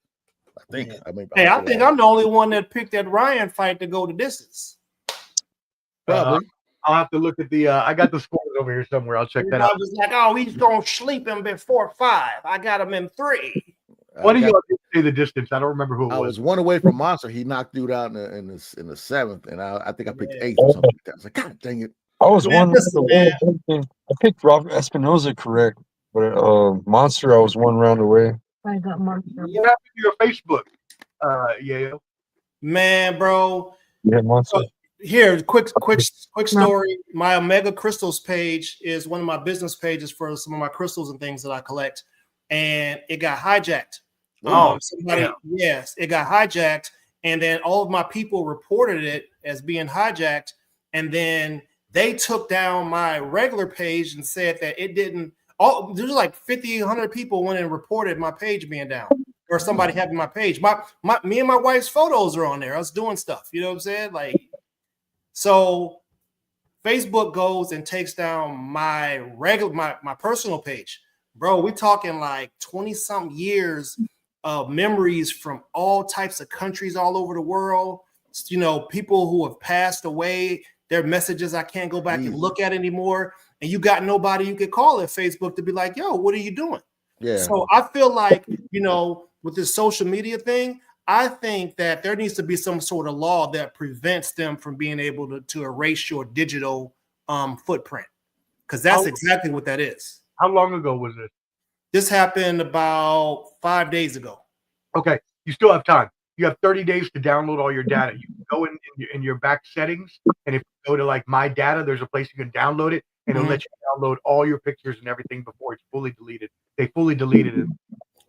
I mean, I think I'm the only one that picked that Ryan fight to go the distance. Probably. I'll have to look at the. I got the scores over here somewhere. I'll check that out. I was like, oh, he's gonna sleep him before 5. I got him in 3. What do you say the distance? I don't remember who it was. I was one away from Monster. He knocked dude out in the 7th, and I think I picked 8th or something like that. I was like, God dang it! I was one. I picked Robert Espinoza correct, but Monster, I was 1 round away. I got Monster. What happened to your Facebook, Yayo? Man, bro. Yeah, Monster. Here, quick story. My Omega Crystals page is one of my business pages for some of my crystals and things that I collect, and it got hijacked. Yes, it got hijacked, and then all of my people reported it as being hijacked, and then they took down my regular page and said that it didn't. There's like 50, 100 people went and reported my page being down or somebody having my page. Me and my wife's photos are on there. I was doing stuff. You know what I'm saying? Like, so Facebook goes and takes down my personal page. Bro, we're talking like 20-something years of memories from all types of countries all over the world. You know, people who have passed away, their messages I can't go back and look at anymore. And you got nobody you could call at Facebook to be like, yo, what are you doing? Yeah. So I feel like, you know, with this social media thing, I think that there needs to be some sort of law that prevents them from being able to erase your digital footprint. Because that's exactly what that is. How long ago was this? This happened about 5 days ago. Okay. You still have time. You have 30 days to download all your data. You can go in your back settings, and if you go to like my data, there's a place you can download it, and it'll let you download all your pictures and everything before it's fully deleted. They fully deleted it.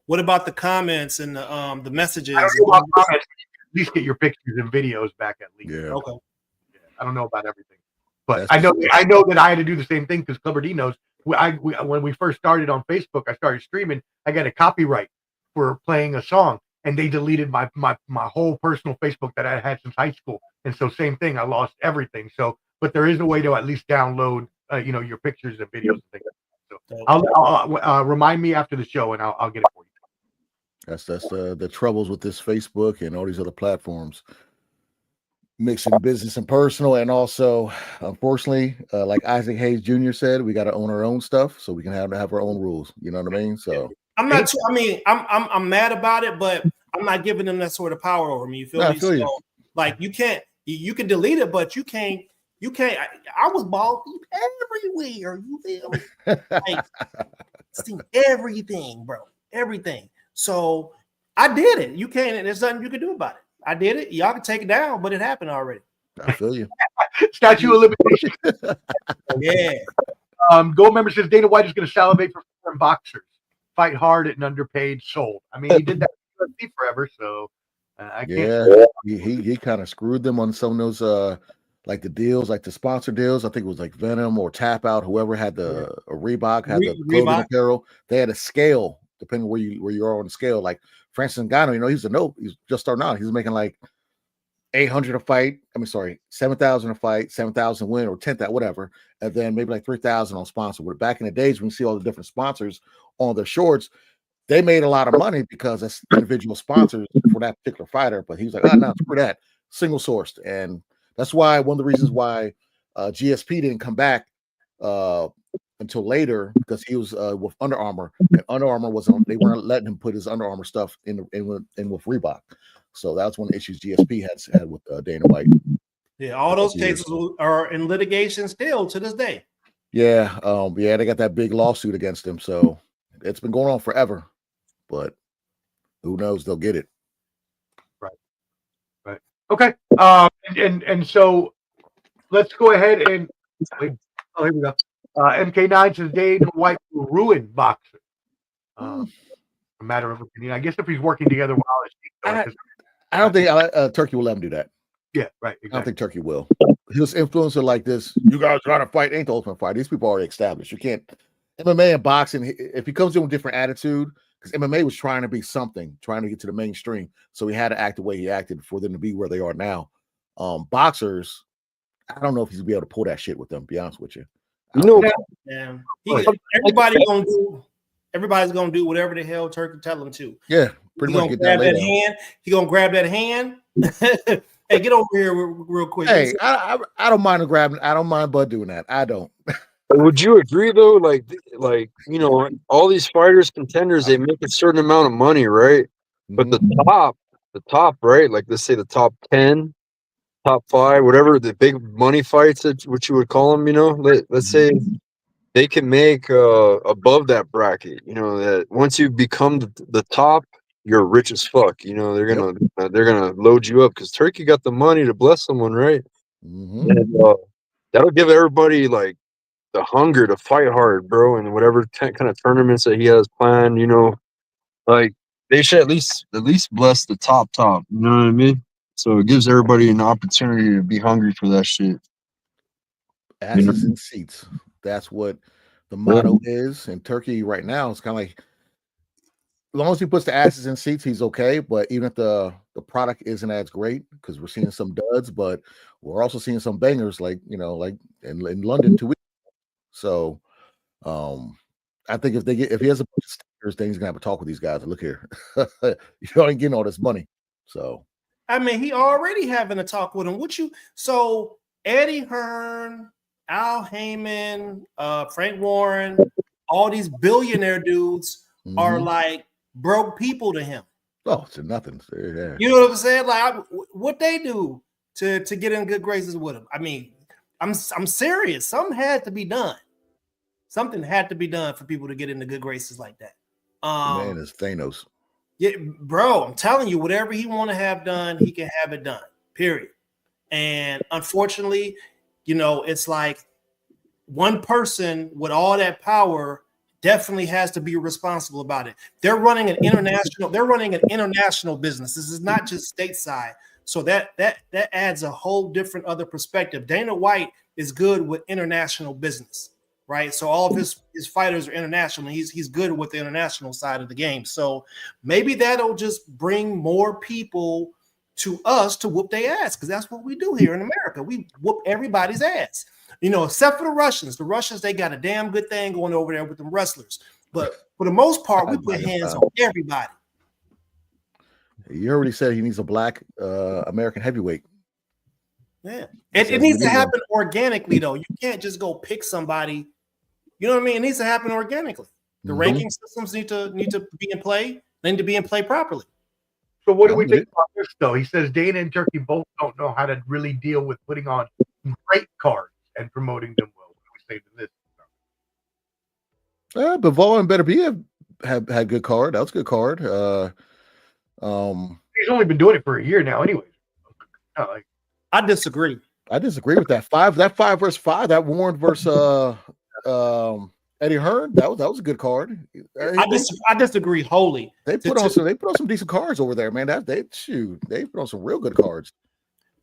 What about the comments and the messages? I don't know about comments. At least get your pictures and videos back at least. Yeah. Okay. Yeah, I don't know about everything, but I know that I had to do the same thing because Clubber D knows. When we first started on Facebook, I started streaming. I got a copyright for playing a song, and they deleted my whole personal Facebook that I had since high school. And so same thing, I lost everything. So, but there is a way to at least download, your pictures and videos and things. So I'll remind me after the show, and I'll get it for you. That's the troubles with this Facebook and all these other platforms, mixing business and personal, and also, unfortunately, like Isaac Hayes Jr. said, we got to own our own stuff so we can have our own rules. You know what I mean? So I'm mad about it, but I'm not giving them that sort of power over me. You feel me? So, like you can delete it, but you can't. I was bald everywhere. You feel me? Like, see everything, bro. Everything. So I did it. You can't. There's nothing you can do about it. I did it. Y'all can take it down, but it happened already. I feel you. Statute of limitations. Yeah. Gold member says Dana White is going to salivate for foreign boxers. Fight hard and underpaid, sold. I mean, he did that forever, so I can't. Yeah, he kind of screwed them on some of those like the deals, like the sponsor deals. I think it was like Venom or Tap Out, whoever had the Reebok had the clothing apparel. They had a scale depending where you are on the scale. Like Francis Ngannou, he's just starting out. He's making like 800 a fight. I mean, sorry, 7,000 a fight, 7,000 win, or 10,000, whatever, and then maybe like 3,000 on sponsor. But back in the days when you see all the different sponsors on their shorts, they made a lot of money because that's individual sponsors for that particular fighter. But he was like, oh no, screw that, single sourced, and that's why one of the reasons why GSP didn't come back until later, because he was with Under Armour, and Under Armour was on. They weren't letting him put his Under Armour stuff in with Reebok. So that's one of the issues GSP had with Dana White. Yeah, all those cases are in litigation still to this day. Yeah, they got that big lawsuit against him, so it's been going on forever. But who knows? They'll get it. Right. Okay. And so let's go ahead and wait. Oh, here we go. MK9 says Dana White will ruin boxing. A matter of opinion. I guess if he's working together while I don't think Turkey will let him do that. Yeah, right. Exactly. I don't think Turkey will. His influencer like this, you guys got to fight. Ain't the ultimate fight. These people are already established. You can't. MMA and boxing, if he comes in with a different attitude, because MMA was trying to be something, trying to get to the mainstream, so he had to act the way he acted for them to be where they are now. Boxers, I don't know if he's gonna be able to pull that shit with them. To be honest with you. Everybody's gonna do whatever the hell Turkey tell them to. Yeah, pretty much. Get grab that hand. He gonna grab that hand. Hey, get over here real quick. Hey, I don't mind grabbing. I don't mind Bud doing that. I don't. Would you agree though? Like all these fighters, contenders, they make a certain amount of money, right? But the top, right? Like let's say the top 10, top 5, whatever the big money fights, what you would call them, let's say they can make above that bracket. That once you become the top, you're rich as fuck. They're gonna load you up because Turkey got the money to bless someone, right? And that'll give everybody like the hunger to fight hard, bro, and whatever kind of tournaments that he has planned, like they should at least bless the top. You know what I mean? So it gives everybody an opportunity to be hungry for that shit. Asses in seats. That's what the motto is. In Turkey right now, it's kind of like, as long as he puts the asses in seats, he's okay. But even if the product isn't as great, because we're seeing some duds, but we're also seeing some bangers, like like in London 2 weeks. So, I think if he has a bunch of stickers, then he's gonna have to talk with these guys. Look here, you ain't getting all this money. So, I mean, he already having a talk with him. So Eddie Hearn, Al Heyman, Frank Warren, all these billionaire dudes are like broke people to him. Oh, it's nothing. Yeah. You know what I'm saying? Like, what they do to get in good graces with him. I mean, I'm serious. Something had to be done. Something had to be done for people to get into good graces like that. Man, it's Thanos. Yeah, bro, I'm telling you, whatever he want to have done, he can have it done. Period. And unfortunately, it's like one person with all that power definitely has to be responsible about it. They're running an international business. This is not just stateside. So that adds a whole different other perspective. Dana White is good with international business, right? So all of his fighters are international, and he's good with the international side of the game. So maybe that'll just bring more people to us to whoop their ass, because that's what we do here in America. We whoop everybody's ass. Except for the Russians. The Russians, they got a damn good thing going over there with them wrestlers. But for the most part, we put hands on everybody. You already said he needs a black American heavyweight. Yeah. It needs to happen organically, though. You can't just go pick somebody. You know what I mean? It needs to happen organically. The ranking systems need to be in play. They need to be in play properly. So what do we think about this, though? He says Dana and Turkey both don't know how to really deal with putting on great cards and promoting them well. What do we say to this? Bivol and Better Be have had good card. That was a good card. He's only been doing it for a year now, anyways. I disagree. I disagree with that. 5 versus 5. That Warren versus Eddie Hearn. That was a good card. I disagree wholly. They put on some decent cards over there, man. They put on some real good cards.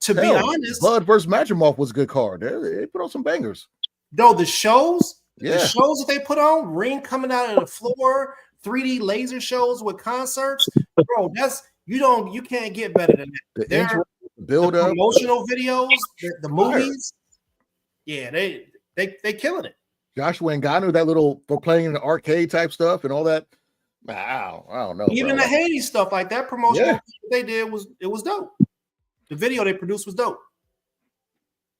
To be honest, Bud versus Madrimov was a good card. They put on some bangers. Though the shows that they put on, ring coming out of the floor, 3D laser shows with concerts, bro. You can't get better than that. build the up, promotional videos, the movies. Yeah, they killing it. Joshua Ngannou, that little for playing in the arcade type stuff and all that. I don't know. Even bro. the Haney stuff like that promotional they did was dope. The video they produced was dope.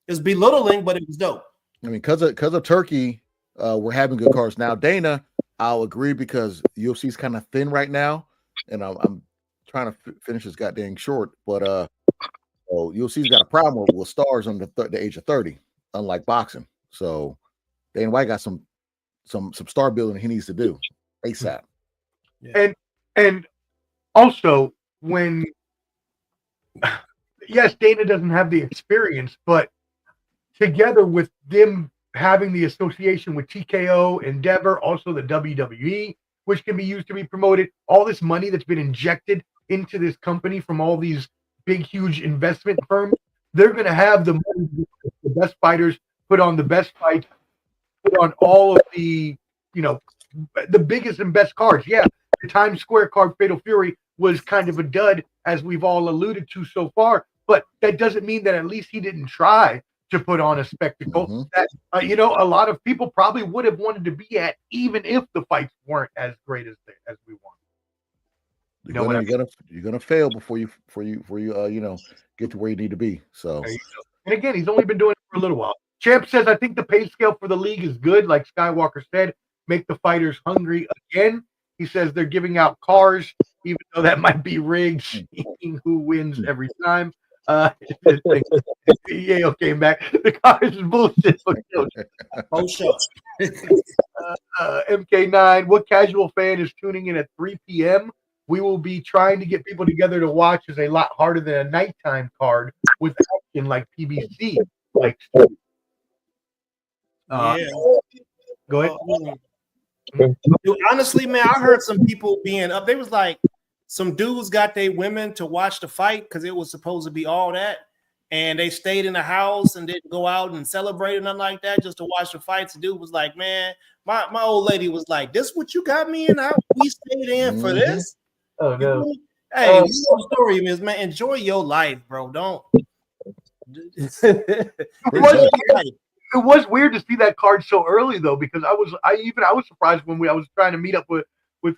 It was belittling, but it was dope. I mean, because of Turkey, we're having good cards now. Dana, I'll agree because UFC's kind of thin right now, and I'm trying to finish this goddamn short. But UFC's got a problem with stars under the age of 30, unlike boxing. So Dana White got some star building he needs to do ASAP. Yeah. And also when yes, Dana doesn't have the experience, but together with them having the association with TKO, Endeavor, also the WWE, which can be used to be promoted, all this money that's been injected into this company from all these big, huge investment firms, they're going to have the money, the best fighters put on the best fights, put on all of the, the biggest and best cards. Yeah, the Times Square card, Fatal Fury, was kind of a dud, as we've all alluded to so far, but that doesn't mean that at least he didn't try to put on a spectacle that, a lot of people probably would have wanted to be at, even if the fights weren't as great as we want. You're gonna fail before you get to where you need to be. So, and again, he's only been doing it for a little while. Champ says, I think the pay scale for the league is good, like Skywalker said, make the fighters hungry again. He says they're giving out cars, even though that might be rigged, seeing who wins every time. Yayo came back. The cars is bullshit. Oh, sure. MK9, what casual fan is tuning in at 3 p.m.? We will be trying to get people together to watch is a lot harder than a nighttime card with action like PBC. Go ahead. Dude, honestly, man, I heard some people being up. They was like, some dudes got their women to watch the fight because it was supposed to be all that, and they stayed in the house and didn't go out and celebrate or nothing like that just to watch the fights. The dude was like, man, my old lady was like, this what you got me in? We stayed in for this? Oh, no. Hey, the story is, man, enjoy your life, bro. Don't. It was weird to see that card so early, though, because I was surprised when I was trying to meet up with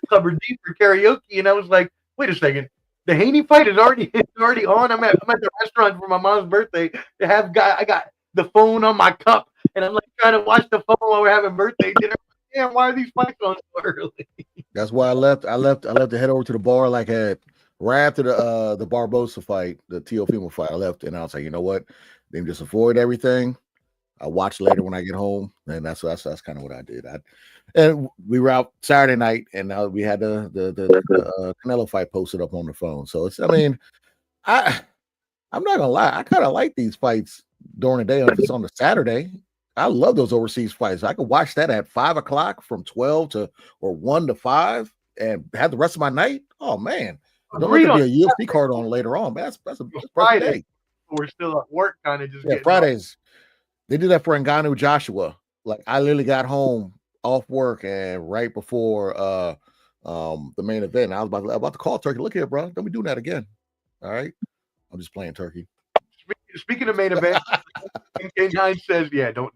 Clubber D for karaoke, and I was like, wait a second, the Haney fight is already on. I'm at the restaurant for my mom's birthday. I got the phone on my cup, and I'm like trying to watch the phone while we're having birthday dinner. Damn, why are these fights on so early? That's why I left to head over to the bar right after the Barboza fight, the Teofimo fight. I left and I was like, you know what? Then just avoid everything. I'll watch later when I get home, and that's kind of what I did. And we were out Saturday night, and now we had the Canelo fight posted up on the phone. So I'm not gonna lie, I kind of like these fights during the day if it's on the Saturday. I love those overseas fights. I could watch that at 5 o'clock from 12 or 1 to 5 and have the rest of my night. Oh man, don't let there be a UFC card on later on. Man, that's a Friday. Day. We're still at work, kind of just Fridays. They did that for Ngannou Joshua. Like I literally got home off work and right before the main event, I was about to call Turkey. Look here, bro. Don't be doing that again. All right. I'm just playing Turkey. Speaking of main event, MK9 says, yeah, don't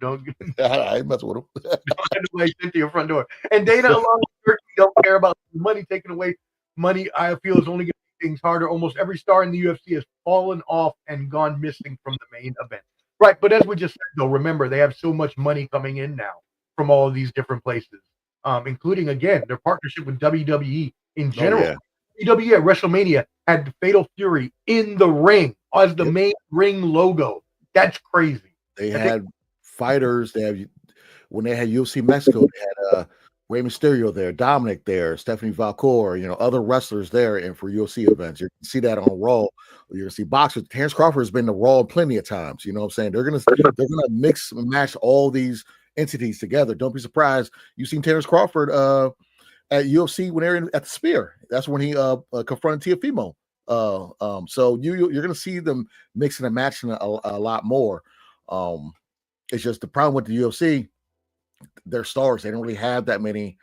I ain't messing with him. Don't have to wait to your front door. And Dana along with Turkey don't care about money taken away. Money, I feel, is only going to make things harder. Almost every star in the UFC has fallen off and gone missing from the main event. Right, but as we just said, though, remember, they have so much money coming in now from all of these different places, including, again, their partnership with WWE in general. Oh, yeah. WWE at WrestleMania had the Fatal Fury in the ring as the main ring logo. That's crazy. They had fighters. When they had UFC Mexico, they had Rey Mysterio there, Dominic there, Stephanie Valcour, other wrestlers there, and for UFC events. You can see that on Raw. You're gonna see boxers. Terrence Crawford has been to Raw plenty of times. You know what I'm saying? They're gonna mix and match all these entities together. Don't be surprised. You've seen Terrence Crawford at UFC when they're at the Spear. That's when he confronted Teofimo. So you're gonna see them mixing and matching a lot more. It's just the problem with the UFC. They're stars. They don't really have that many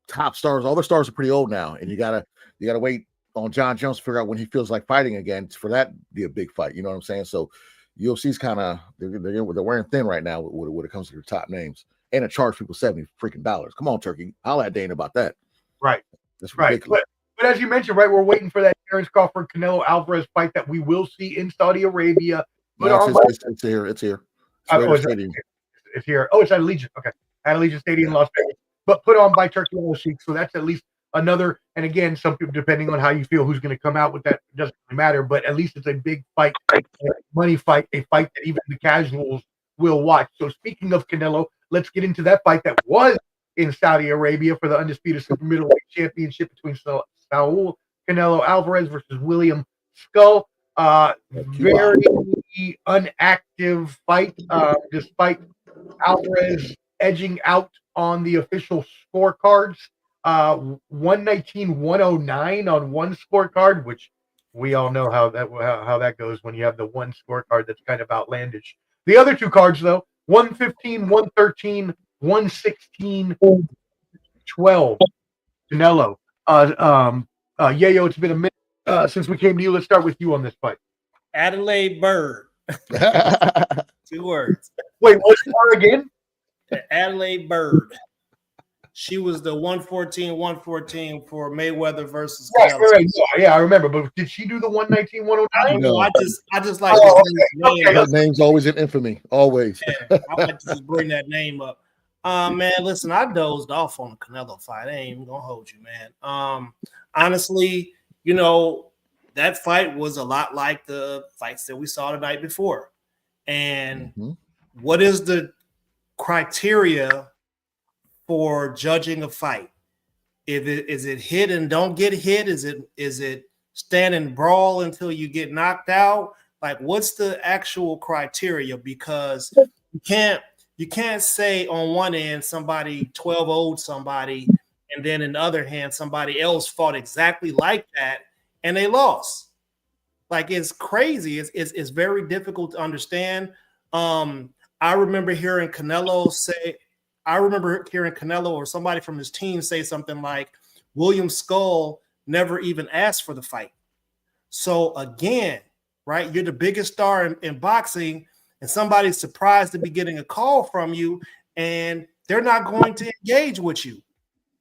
top stars. All their stars are pretty old now, and you gotta wait on John Jones to figure out when he feels like fighting again for that to be a big fight. You know what I'm saying? So UFC's kind of they're wearing thin right now when it comes to their top names, and it charge people $70 freaking dollars. Come on, Turkey, holla at Dane about that. Right, that's ridiculous. But as you mentioned, right, we're waiting for that Terence Crawford Canelo Alvarez fight that we will see in Saudi Arabia. It's here. It's here. It's here. Oh, it's at Allegiant. Okay, at Allegiant Stadium in Las Vegas, but put on by Turkey Al-Sheikh. So that's at least another. And again, some people, depending on how you feel, who's going to come out with that doesn't matter. But at least it's a big fight, money fight, a fight that even the casuals will watch. So speaking of Canelo, let's get into that fight that was in Saudi Arabia for the undisputed super middleweight championship between Saul Canelo Alvarez versus William Scull. Very unactive fight, despite Alvarez edging out on the official scorecards. 119-109 on one scorecard, which we all know how that goes when you have the one scorecard that's kind of outlandish. The other two cards, though, 115, 113, 116, 12. Canelo. Yayo, it's been a minute since we came to you. Let's start with you on this fight. Adelaide Bird. 2 words. Wait, what's her again? Adelaide Bird. She was the 114 for Mayweather versus Canelo. Right. Yeah, I remember. But did she do the 119-109? No, I just like her name's always in infamy. Always. Yeah, I like to just bring that name up. Man, listen, I dozed off on the Canelo fight. I ain't even gonna hold you, man. Honestly, that fight was a lot like the fights that we saw the night before. And what is the criteria for judging a fight? Is it hit and don't get hit? Is it stand and brawl until you get knocked out? Like, what's the actual criteria? Because you can't say on one end somebody 12-0'd somebody, and then in the other hand somebody else fought exactly like that and they lost. Like, it's crazy. It's very difficult to understand. I remember hearing Canelo or somebody from his team say something like, William Scull never even asked for the fight. So again, right, you're the biggest star in boxing, and somebody's surprised to be getting a call from you, and they're not going to engage with you.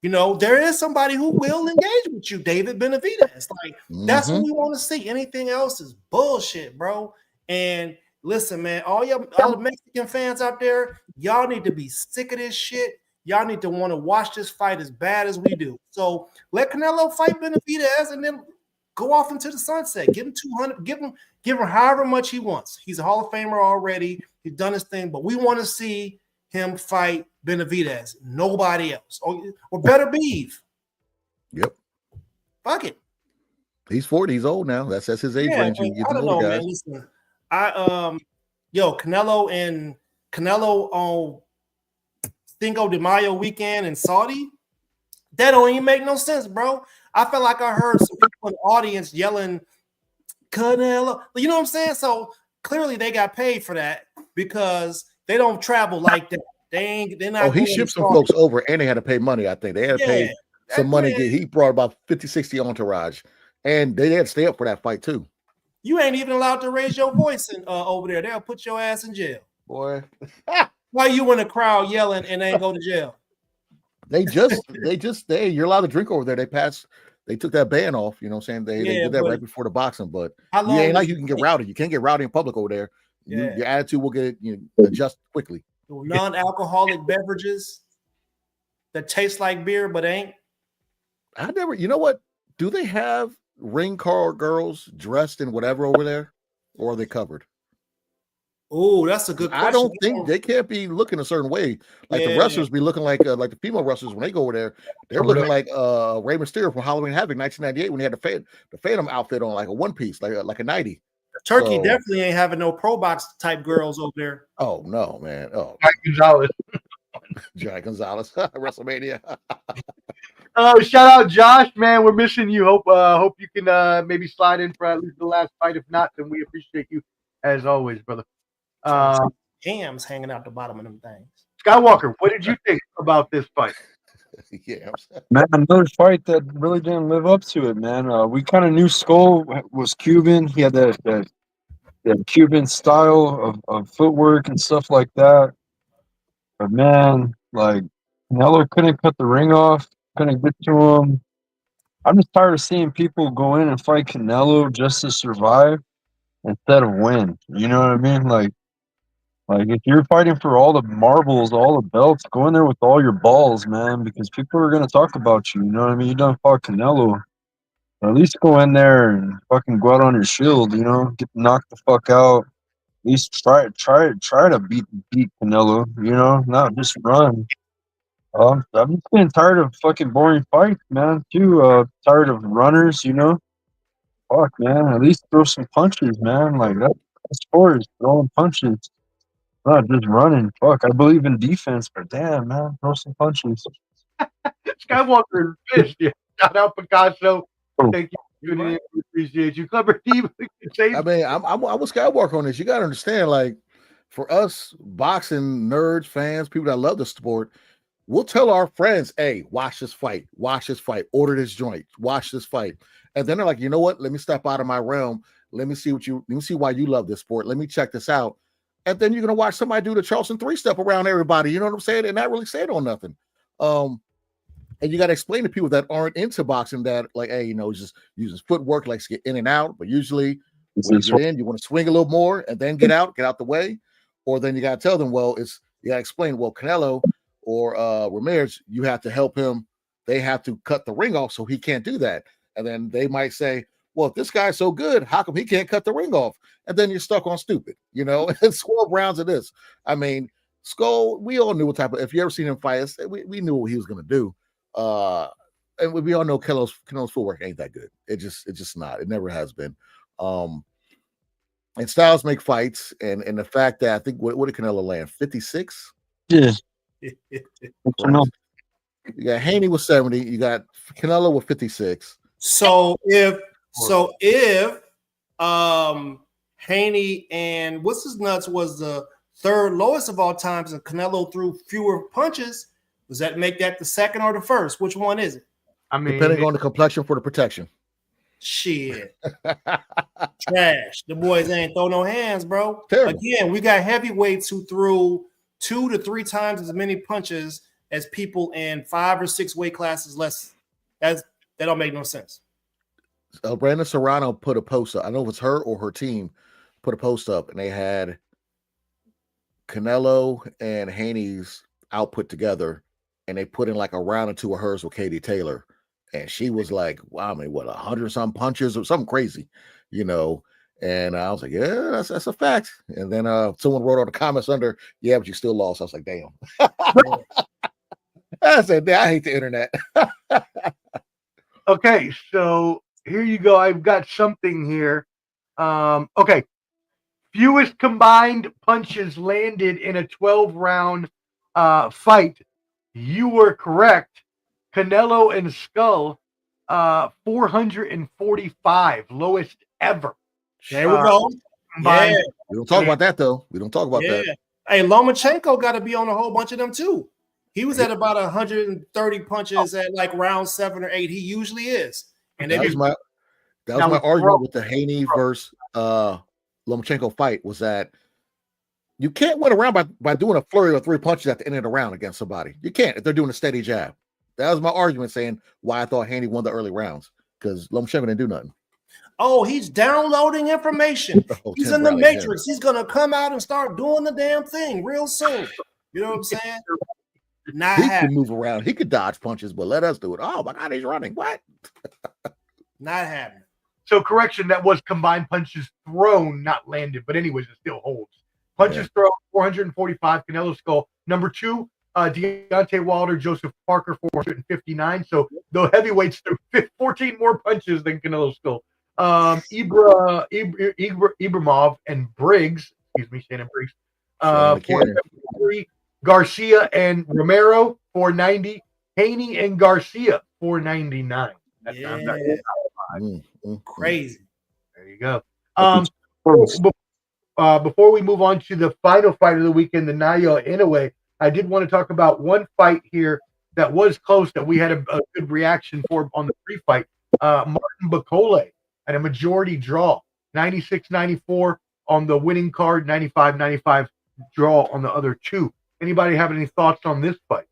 There is somebody who will engage with you, David Benavidez. Like, that's what we want to see. Anything else is bullshit, bro. And listen, man, all the Mexican fans out there, y'all need to be sick of this shit. Y'all need to want to watch this fight as bad as we do. So let Canelo fight Benavidez and then go off into the sunset. Give him 200. Give him however much he wants. He's a Hall of Famer already. He's done his thing, but we want to see him fight Benavidez. Nobody else. Or better Beeve. Yep. Fuck it. He's 40. He's old now. That's his age range. I don't know, man. Listen, Canelo on Cinco de Mayo weekend in Saudi, that don't even make no sense, bro. I felt like I heard some people in the audience yelling Canelo. You know what I'm saying? So clearly they got paid for that because they don't travel like that. They're not. Oh, he shipped some folks over and they had to pay money. I think they had to pay some money. He brought about 50, 60 entourage, and they had to stay up for that fight too. You ain't even allowed to raise your voice over there. They'll put your ass in jail. Boy. Why you in the crowd yelling and ain't go to jail? You're allowed to drink over there. They took that ban off, you know what I'm saying? They did that right before the boxing, but you ain't like you can get rowdy. You can't get rowdy in public over there. Yeah. Your attitude will get adjust quickly. Non-alcoholic beverages that taste like beer but ain't. You know what? Do they have ring car girls dressed in whatever over there, or are they covered? Oh, that's a good question. I don't think they can't be looking a certain way. Like the wrestlers be looking like the female wrestlers when they go over there. They're looking like Rey Mysterio from Halloween Havoc 1998 when he had the Phantom outfit on, like a one piece, like a 90. Turkey definitely ain't having no pro box type girls over there. Oh no, man. Oh, Giant Gonzalez, WrestleMania. Shout out Josh, man. We're missing you. Hope you can maybe slide in for at least the last fight. If not, then we appreciate you as always, brother. Hams hanging out the bottom of them things. Skywalker, what did you think about this fight? Yeah. Man, another fight that really didn't live up to it, man. We kind of knew Skull was Cuban. He had that Cuban style of footwork and stuff like that. But man, like Canelo couldn't cut the ring off, couldn't get to him. I'm just tired of seeing people go in and fight Canelo just to survive instead of win. You know what I mean? Like if you're fighting for all the marbles, all the belts, go in there with all your balls, man, because people are gonna talk about you. You know what I mean? You don't fought Canelo. At least go in there and fucking go out on your shield. You know, get knocked the fuck out. At least try to beat Canelo. You know, not just run. I'm just getting tired of fucking boring fights, man. Too tired of runners. You know, fuck, man. At least throw some punches, man. Like that's sport is throwing punches. Not just running. Fuck, I believe in defense, but damn, man, throw some punches. Skywalker is pissed. Yeah. Shout out Picasso. Oh. Thank you for tuning in. We appreciate you. Clever Steve. I mean, I'm with Skywalker on this. You got to understand, like, for us boxing nerds, fans, people that love the sport, we'll tell our friends, hey, watch this fight, order this joint, watch this fight. And then they're like, you know what? Let me step out of my realm. Let me see why you love this sport. Let me check this out. And then you're gonna watch somebody do the Charleston 3-step around everybody. You know what I'm saying? And not really saying on nothing. And you got to explain to people that aren't into boxing that, like, hey, you know, just uses footwork, likes to get in and out. But usually when you get in, you want to swing a little more and then get out the way. Or then you got to tell them, well, you got to explain, well, Canelo or Ramirez, you have to help him. They have to cut the ring off so he can't do that. And then they might say, well, if this guy's so good, how come he can't cut the ring off? And then you're stuck on stupid, you know. It's 12 rounds of this. I mean, Scull, we all knew what type of, if you ever seen him fight, we knew what he was going to do. And we all know Canelo's footwork ain't that good. It's just not. It never has been. And styles make fights, and the fact that I think what did Canelo land? 56? Yeah. You got Haney with 70. You got Canelo with 56. So if Haney and what's his nuts was the third lowest of all times, and Canelo threw fewer punches, does that make that the second or the first? Which one is it? I mean, depending on the complexion for the protection. Shit. Trash. The boys ain't throw no hands, bro. Terrible. Again, we got heavyweights who threw 2 to 3 times as many punches as people in 5 or 6 weight classes less. That don't make no sense. Brandon Serrano put a post up. I don't know if it's her or her team put a post up, and they had Canelo and Haney's output together, and they put in like a round or two of hers with Katie Taylor. And she was like, wow, I mean, what, 100-some punches or something crazy, you know? And I was like, yeah, that's a fact. And then someone wrote on the comments under, yeah, but you still lost. I was like, damn. I said, I hate the internet. Okay, so here you go. I've got something here. Okay. Fewest combined punches landed in a 12-round fight. You were correct. Canelo and Scull, 445, lowest ever. There we go. Combined. Yeah. We don't talk about that, though. We don't talk about that. Hey, Lomachenko got to be on a whole bunch of them, too. He was at about 130 punches at like round 7 or 8. He usually is. And that was my argument with the Haney versus Lomachenko fight, was that you can't win a round by doing a flurry of 3 punches at the end of the round against somebody. You can't if they're doing a steady jab. That was my argument, saying why I thought Haney won the early rounds, because Lomachenko didn't do nothing. Oh, he's downloading information. He's in the matrix. He's going to come out and start doing the damn thing real soon. You know what I'm saying? Not he happening. Could move around. He could dodge punches, but let us do it. Oh, my God, he's running. What? Not happening. So, correction, that was combined punches thrown, not landed. But anyways, it still holds. Punches thrown, 445, Canelo Scull. Number 2, Deontay Wilder, Joseph Parker, 459. So the heavyweights threw 14 more punches than Canelo Scull. Ibrahimov and Briggs, Shannon Briggs, 473. Garcia and Romero, 490. Haney and Garcia, 499. That's crazy. There you go. Before we move on to the final fight of the weekend, the Naoya Inoue, I did want to talk about one fight here that was close that we had a good reaction for on the pre-fight. Martin Bakole had a majority draw, 96-94 on the winning card, 95-95 draw on the other two. Anybody have any thoughts on this fight?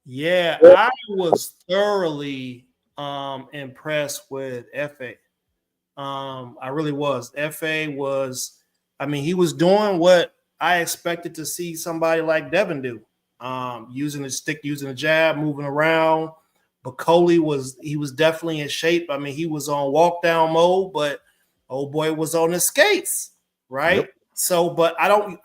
Yeah, I was thoroughly impressed with FA. I really was. FA was, I mean, he was doing what I expected to see somebody like Devin do. Using the stick, using the jab, moving around. Bakole was definitely in shape. I mean, he was on walk down mode, but old boy was on his skates, right? Yep. So, but I don't,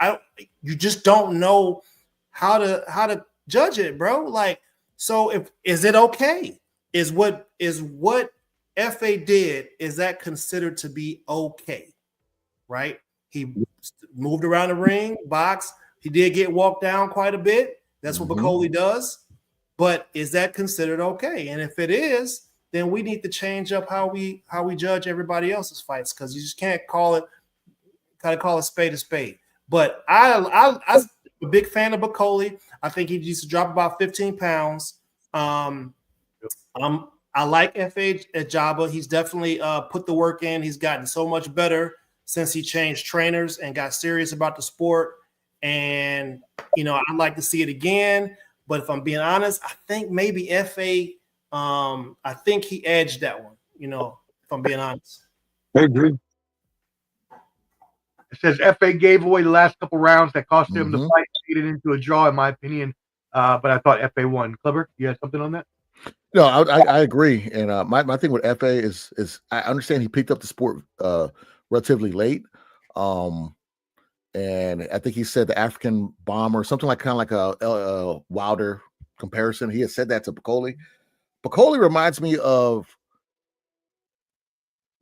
you just don't know how to judge it, bro. Like, so is it okay? Is what FA did, is that considered to be okay? Right? He moved around the ring, boxed. He did get walked down quite a bit. That's what Bakole does. But is that considered okay? And if it is, then we need to change up how we judge everybody else's fights, because you just can't call it a spade a spade. But I'm a big fan of Bakole. I think he needs to drop about 15 pounds. I like FA at Jabba. He's definitely put the work in. He's gotten so much better since he changed trainers and got serious about the sport. And, you know, I'd like to see it again. But if I'm being honest, I think maybe FA, I think he edged that one, you know, if I'm being honest. I agree. It says FA gave away the last couple rounds that cost him the fight, made it into a draw, in my opinion. But I thought FA won. Clever, you had something on that? No, I agree. And my thing with FA is I understand he picked up the sport relatively late. And I think he said the African bomber, something like kind of like a Wilder comparison. He had said that to Bakole. Bakole reminds me of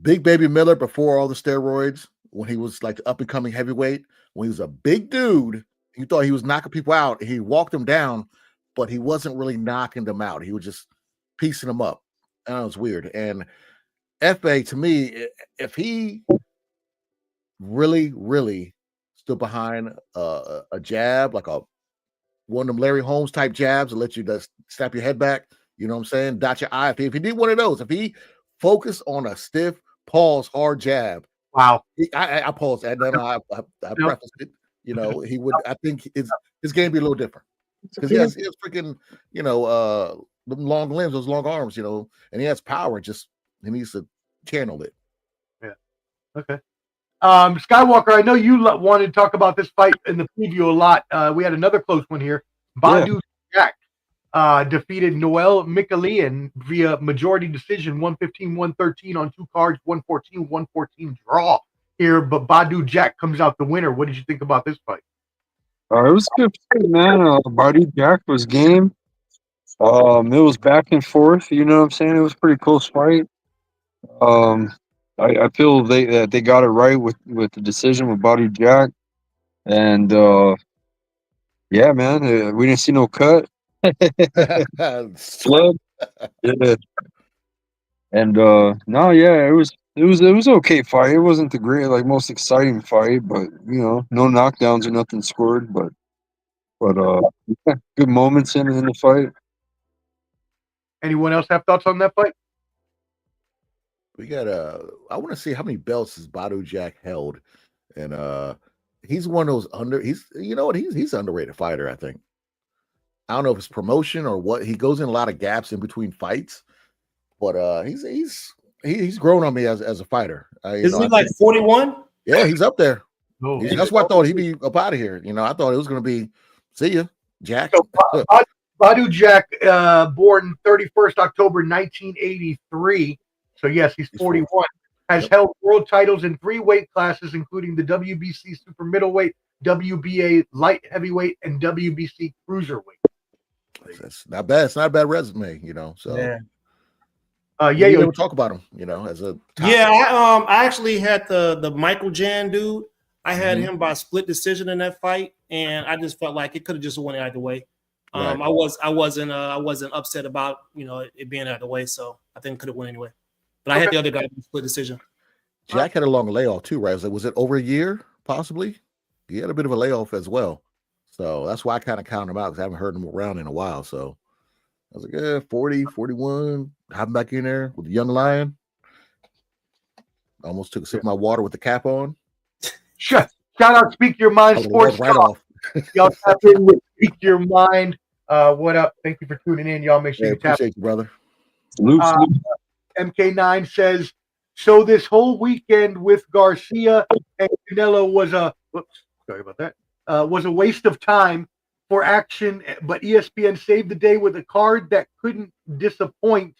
Big Baby Miller before all the steroids, when he was like the up and coming heavyweight, when he was a big dude. You thought he was knocking people out. He walked them down, but he wasn't really knocking them out. He was just piecing them up. And it was weird. And FA, to me, if he really, really stood behind a jab, like one of them Larry Holmes type jabs that let you just snap your head back, you know what I'm saying? Dot your eye. If he did one of those, if he focused on a stiff, pause, hard jab. Wow. I paused and then I prefaced it. You know, he would. I think his game be a little different because he has freaking, you know, long limbs, those long arms, you know, and he has power. Just he needs to channel it. Yeah. Okay. Skywalker, I know you wanted to talk about this fight in the preview a lot. We had another close one here. Badu Jack defeated Noel Mikalian via majority decision, 115-113 on two cards, 114-114 draw here. But Badu Jack comes out the winner. What did you think about this fight? It was a good fight, man. Badu Jack was game. It was back and forth. You know what I'm saying? It was a pretty close fight. I feel they got it right with the decision with Badu Jack, and yeah, man, we didn't see no cut. Flood. Yeah. And no, yeah, it was okay fight. It wasn't the great, like, most exciting fight, but you know, no knockdowns or nothing scored, but yeah, good moments in the fight. Anyone else have thoughts on that fight? We got I want to see how many belts has Badu Jack held, and he's one of those he's an underrated fighter. I think. I don't know if it's promotion or what. He goes in a lot of gaps in between fights, but he's grown on me as a fighter. Isn't he like 41? Yeah, he's up there. Oh, That's why I thought he'd be up out of here. You know, I thought it was going to be see ya, Jack. So, Badu Jack, born 31st October 1983. So yes, he's 41. Has held world titles in 3 weight classes, including the WBC super middleweight, WBA light heavyweight, and WBC cruiserweight. That's not bad. It's not a bad resume, you know. So yeah, we'll talk about him, you know, as a top. Yeah. I actually had the Michael Jan dude. I had him by split decision in that fight, and I just felt like it could have just went either way. Right. I wasn't upset about, you know, it being either way, so I think it could have went anyway. But I had the other guy split decision. Jack had a long layoff too, right? Was it over a year, possibly? He had a bit of a layoff as well. So that's why I kind of count him out because I haven't heard him around in a while. So I was like, yeah, 40, 41. Hopping back in there with the young lion. Almost took a sip of my water with the cap on. Shout out Speak Your Mind Sports right off. Y'all tap in with Speak Your Mind. What up? Thank you for tuning in. Y'all make sure you tap. Appreciate you, brother. MK9 says, so this whole weekend with Garcia and Canelo was was a waste of time for action, but ESPN saved the day with a card that couldn't disappoint.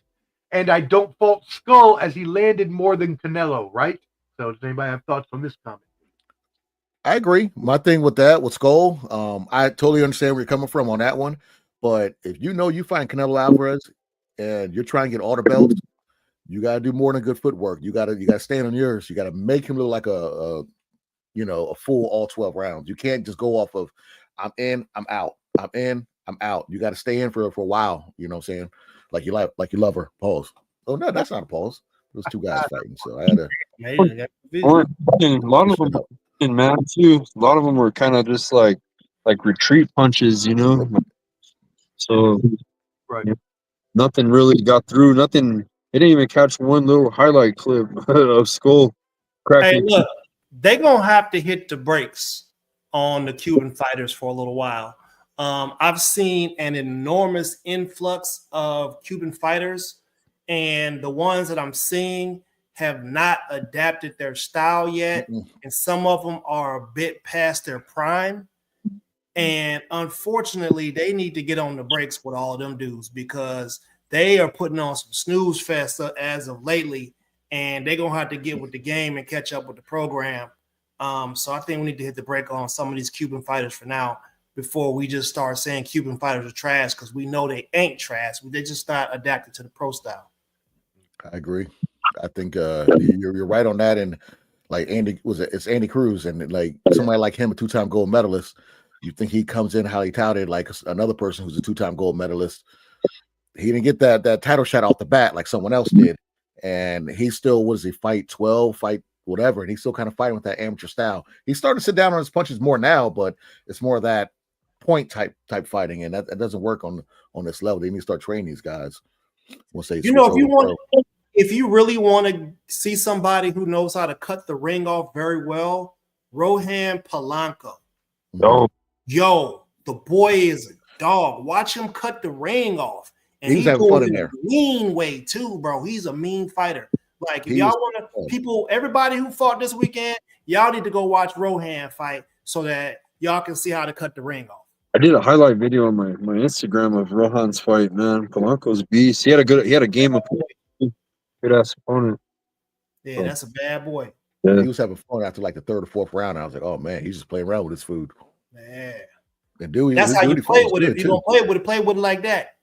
And I don't fault Scull as he landed more than Canelo, right? So does anybody have thoughts on this comment? I agree. My thing with that, with Scull, I totally understand where you're coming from on that one. But if you know you find Canelo Alvarez and you're trying to get all the belts, you got to do more than good footwork. You got to stand on yours. You got to make him look like a full all 12 rounds. You can't just go off of I'm in, I'm out. I'm in, I'm out. You got to stay in for a while. You know what I'm saying? Like you love her. Pause. Oh no, that's not a pause. It was two guys fighting. So I had to. A lot of them, man, too. A lot of them were kind of just like retreat punches, you know. So right. Nothing really got through. Nothing. They didn't even catch one little highlight clip of Scull cracking. Hey, look, they're gonna have to hit the brakes on the Cuban fighters for a little while. I've seen an enormous influx of Cuban fighters, and the ones that I'm seeing have not adapted their style yet, and some of them are a bit past their prime. And unfortunately, they need to get on the brakes with all of them dudes because they are putting on some snooze fest as of lately, and they're going to have to get with the game and catch up with the program. So I think we need to hit the brake on some of these Cuban fighters for now before we just start saying Cuban fighters are trash because we know they ain't trash. They just not adapted to the pro style. I agree. I think you're right on that. And like it's Andy Cruz, and like somebody like him, a two-time gold medalist. You think he comes in highly touted like another person who's a two-time gold medalist. He didn't get that title shot off the bat like someone else did. And he still, what does he fight 12, fight whatever, and he's still kind of fighting with that amateur style. He's starting to sit down on his punches more now, but it's more of that point type fighting, and that doesn't work on this level. They need to start training these guys. Once they if you really want to see somebody who knows how to cut the ring off very well, Rohan Polanco. Yo, the boy is a dog. Watch him cut the ring off. And he's having fun in there. Mean way too, bro. He's a mean fighter. Like if y'all want to, everybody who fought this weekend, y'all need to go watch Rohan fight so that y'all can see how to cut the ring off. I did a highlight video on my Instagram of Rohan's fight, man. Polanco's beast. He had a game of good ass opponent. Yeah, that's a bad boy. Yeah. He was having fun after like the third or fourth round. I was like, oh man, he's just playing around with his food. Man. And dude, that's how you play with it. If you're gonna play with it like that.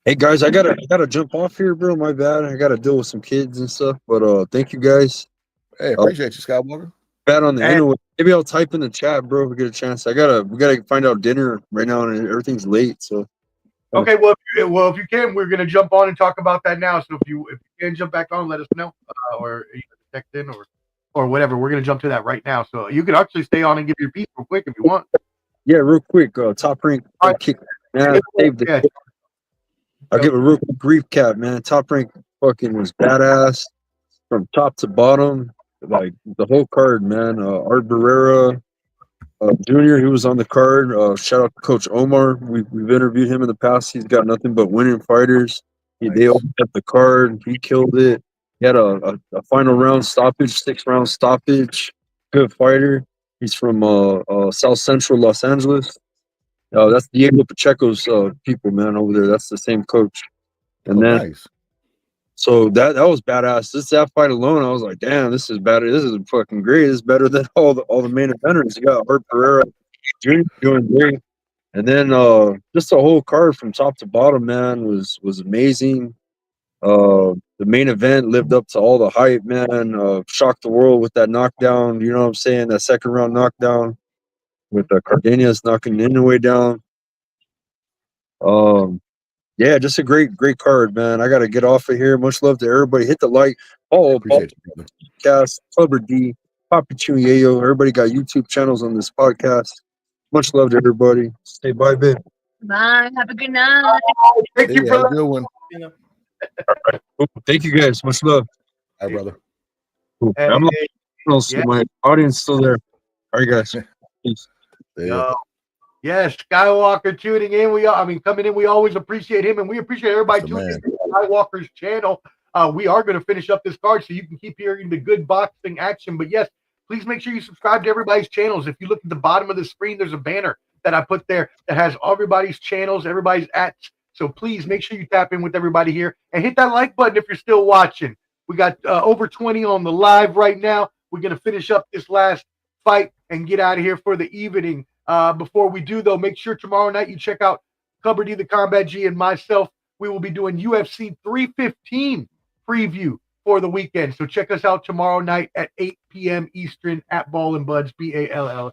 Hey guys, I gotta jump off here, bro. My bad. I gotta deal with some kids and stuff. But thank you guys. Hey, appreciate you, Skywalker. Bad on the Inoue. Maybe I'll type in the chat, bro, if we get a chance. We gotta find out dinner right now, and everything's late. So okay, well if you can, we're gonna jump on and talk about that now. So if you can jump back on, let us know, or you can text in or whatever. We're gonna jump to that right now. So you can actually stay on and give your piece real quick if you want. Yeah, real quick. Top rank kick. Man, I'll give a real quick recap, man. Top rank fucking was badass from top to bottom, like the whole card, man. Art Barrera Jr., he was on the card. Shout out to Coach Omar. We've interviewed him in the past. He's got nothing but winning fighters. They opened up the card. He killed it. He had a final round stoppage, 6-round stoppage. Good fighter. He's from South Central Los Angeles. That's Diego Pacheco's people, man, over there. That's the same coach. And nice. So that was badass. That fight alone, I was like, damn, this is better. This is fucking great. This is better than all the main eventers. You got Art Pereira Jr. doing great. And then just the whole card from top to bottom, man, was amazing. The main event lived up to all the hype, man. Shocked the world with that knockdown. You know what I'm saying? That second round knockdown with Cardenas knocking Inoue down. Yeah, just a great card, man. I gotta get off of here. Much love to everybody. Hit the like. Appreciate you, podcast, Clubber D, Papi, Choon, Yayo. Everybody got YouTube channels on this podcast. Much love to everybody. Say bye, Ben. Bye. Have a good night. Thank you for Have a good one. You know. Oh, thank you guys. Much love. Hi, brother. Cool. Hey, I'm yeah. so my audience still there. All right, guys. Peace. Yo. Yes, Skywalker tuning in. Coming in. We always appreciate him, and we appreciate everybody That's a tuning man. in to Skywalker's channel. We are going to finish up this card so you can keep hearing the good boxing action. But yes, please make sure you subscribe to everybody's channels. If you look at the bottom of the screen, there's a banner that I put there that has everybody's channels, everybody's @. So please make sure you tap in with everybody here and hit that like button if you're still watching. We got over 20 on the live right now. We're going to finish up this last fight and get out of here for the evening. Before we do, though, make sure tomorrow night you check out Clubber D, the Combat G, and myself. We will be doing UFC 315 preview for the weekend. So check us out tomorrow night at 8 p.m. Eastern at Ball and Buds, BALLANDBUDS.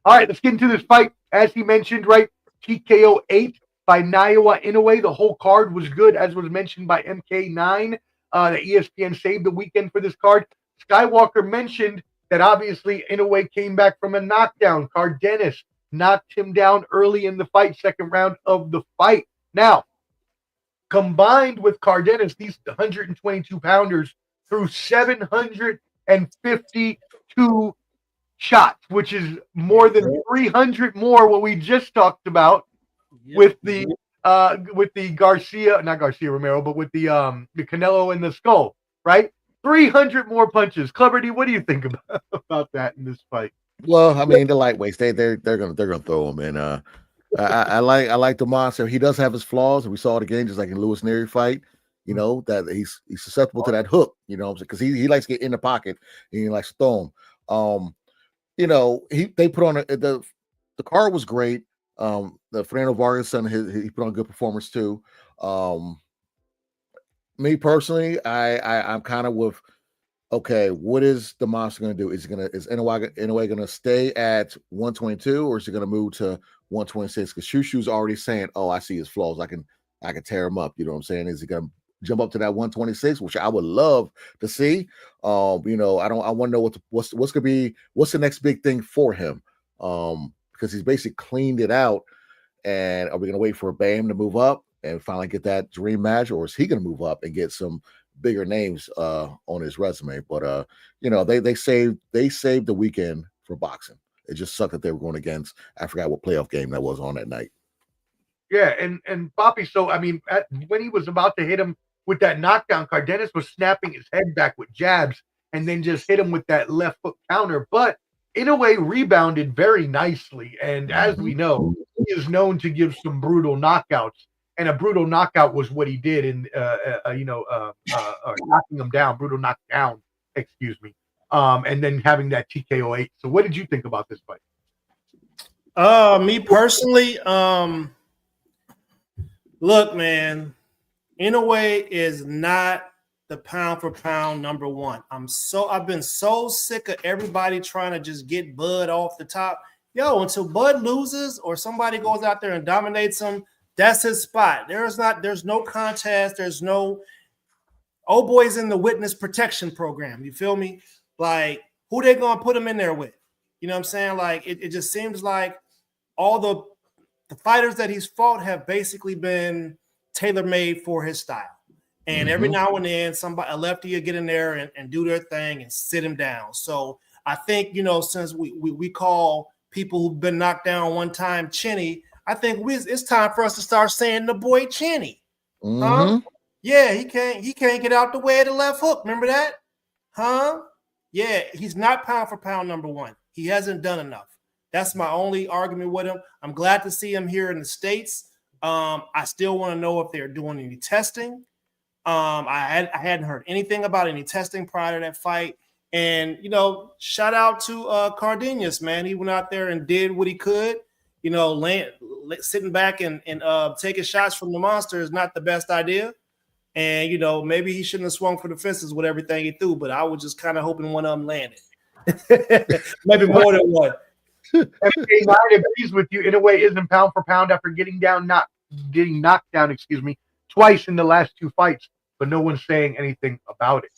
All right, let's get into this fight. As he mentioned, right, TKO 8 by Naoya Inoue. The whole card was good, as was mentioned by MK9. The ESPN saved the weekend for this card. Skywalker mentioned that obviously Inoue came back from a knockdown. Cardenas knocked him down early in the fight, second round of the fight. Now, combined with Cardenas, these 122-pounders threw 752 shots, which is more than 300 more what we just talked about with the Romero, but with the Canelo and the Scull, right? 300 more punches. Clubber D, what do you think about that in this fight? Well, I mean, the lightweights, they're gonna throw him in. I like the monster. He does have his flaws, and we saw it again, just like in Lewis Neary fight. You know that he's susceptible to that hook. You know, because he likes to get in the pocket and he likes to throw him. You know, they put on the card was great. The Fernando Vargas son, he put on a good performance too. Me personally, I'm kind of with, okay, what is the monster going to do? Is Inoue going to stay at 122, or is he going to move to 126? Because Shushu's already saying, "Oh, I see his flaws. I can tear him up." You know what I'm saying? Is he going to jump up to that 126, which I would love to see? You know, I want to know what's the next big thing for him? Because he's basically cleaned it out. And are we going to wait for BAM to move up and finally get that dream match, or is he going to move up and get some bigger names on his resume? But you know, they saved the weekend for boxing. It just sucked that they were going against, I forgot what playoff game that was on that night. Yeah, and Papi, so I mean, when he was about to hit him with that knockdown, Cardenas was snapping his head back with jabs and then just hit him with that left hook counter. But Inoue rebounded very nicely, and as we know, he is known to give some brutal knockouts, and a brutal knockout was what he did in knocking him down, brutal knockdown, excuse me, and then having that TKO 8. So what did you think about this fight? Me personally, look, man, Inoue is not the pound for pound number one. I've been so sick of everybody trying to just get Bud off the top. Yo, until Bud loses or somebody goes out there and dominates him, that's his spot. There's no contest. There's no old boys in the witness protection program. You feel me? Like, who they gonna put him in there with? You know what I'm saying? Like, it just seems like all the fighters that he's fought have basically been tailor-made for his style. And every now and then, a lefty will get in there and do their thing and sit him down. So I think, you know, since we call people who've been knocked down one time Chinny, I think it's time for us to start saying the boy Chinny. Huh? Yeah, he can't get out the way of the left hook. Remember that? Huh? Yeah, he's not pound for pound number one. He hasn't done enough. That's my only argument with him. I'm glad to see him here in the States. I still want to know if they're doing any testing. I hadn't heard anything about any testing prior to that fight. And, you know, shout out to Cardenas, man. He went out there and did what he could. You know, sitting back and taking shots from the monster is not the best idea. And, you know, maybe he shouldn't have swung for the fences with everything he threw, but I was just kind of hoping one of them landed. Maybe more than one. MK9 agrees with you. Inoue isn't pound for pound after getting knocked down, twice in the last two fights, but no one's saying anything about it.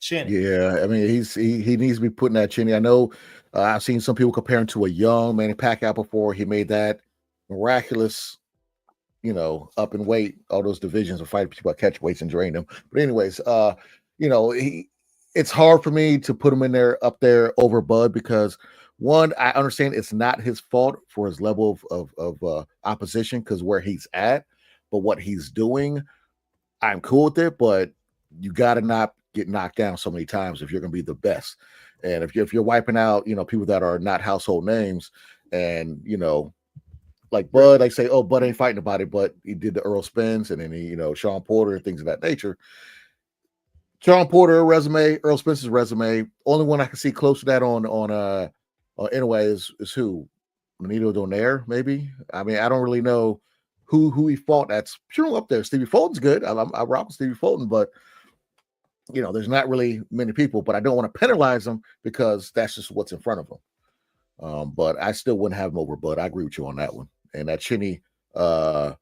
Chinny. Yeah, I mean, he needs to be putting that chinny. I know I've seen some people compare him to a young Manny Pacquiao before. He made that miraculous, up in weight, all those divisions of fighting people at catch weights and drain them. But anyways, it's hard for me to put him in there up there over Bud because one, I understand it's not his fault for his level of opposition because where he's at, but what he's doing, I'm cool with it. But you got to not get knocked down so many times if you're going to be the best. And if you're wiping out, people that are not household names, and like Bud, I say, oh, Bud ain't fighting about it, but he did the Earl Spence and then he, Sean Porter and things of that nature. Sean Porter resume, Earl Spence's resume. Only one I can see close to that on Inoue is who? Benito Donaire, maybe. I mean, I don't really know who he fought. That's sure up there. Stevie Fulton's good. I rock with Stevie Fulton, but there's not really many people. But I don't want to penalize him because that's just what's in front of him. But I still wouldn't have him over Bud. I agree with you on that one. And that chinny label,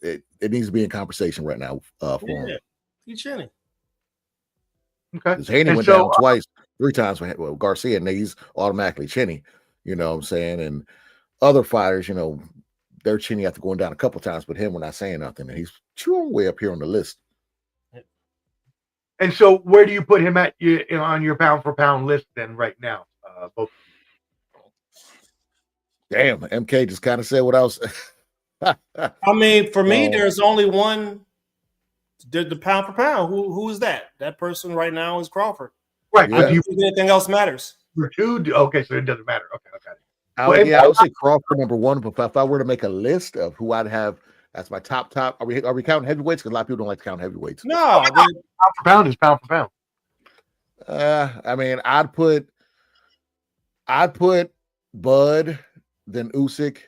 it needs to be in conversation right now for him. He's chinny. Okay. Because Haney went down twice, 3 times with Garcia, and he's automatically chinny. You know what I'm saying? And other fighters, they're chinny after going down a couple times, but him, we're not saying nothing. And he's way up here on the list. And so where do you put him at on your pound for pound list then right now? Both. Damn, MK just kind of said what I was. I mean, for me, there's only one. The pound for pound. Who is that? That person right now is Crawford. Right. Yeah. Do you think anything else matters? Okay, so it doesn't matter. Okay. I would say Crawford number 1, but if I were to make a list of who I'd have, that's my top. Are we counting heavyweights? Because a lot of people don't like to count heavyweights. No, pound for pound is pound for pound. I mean, I'd put Bud, then Usyk.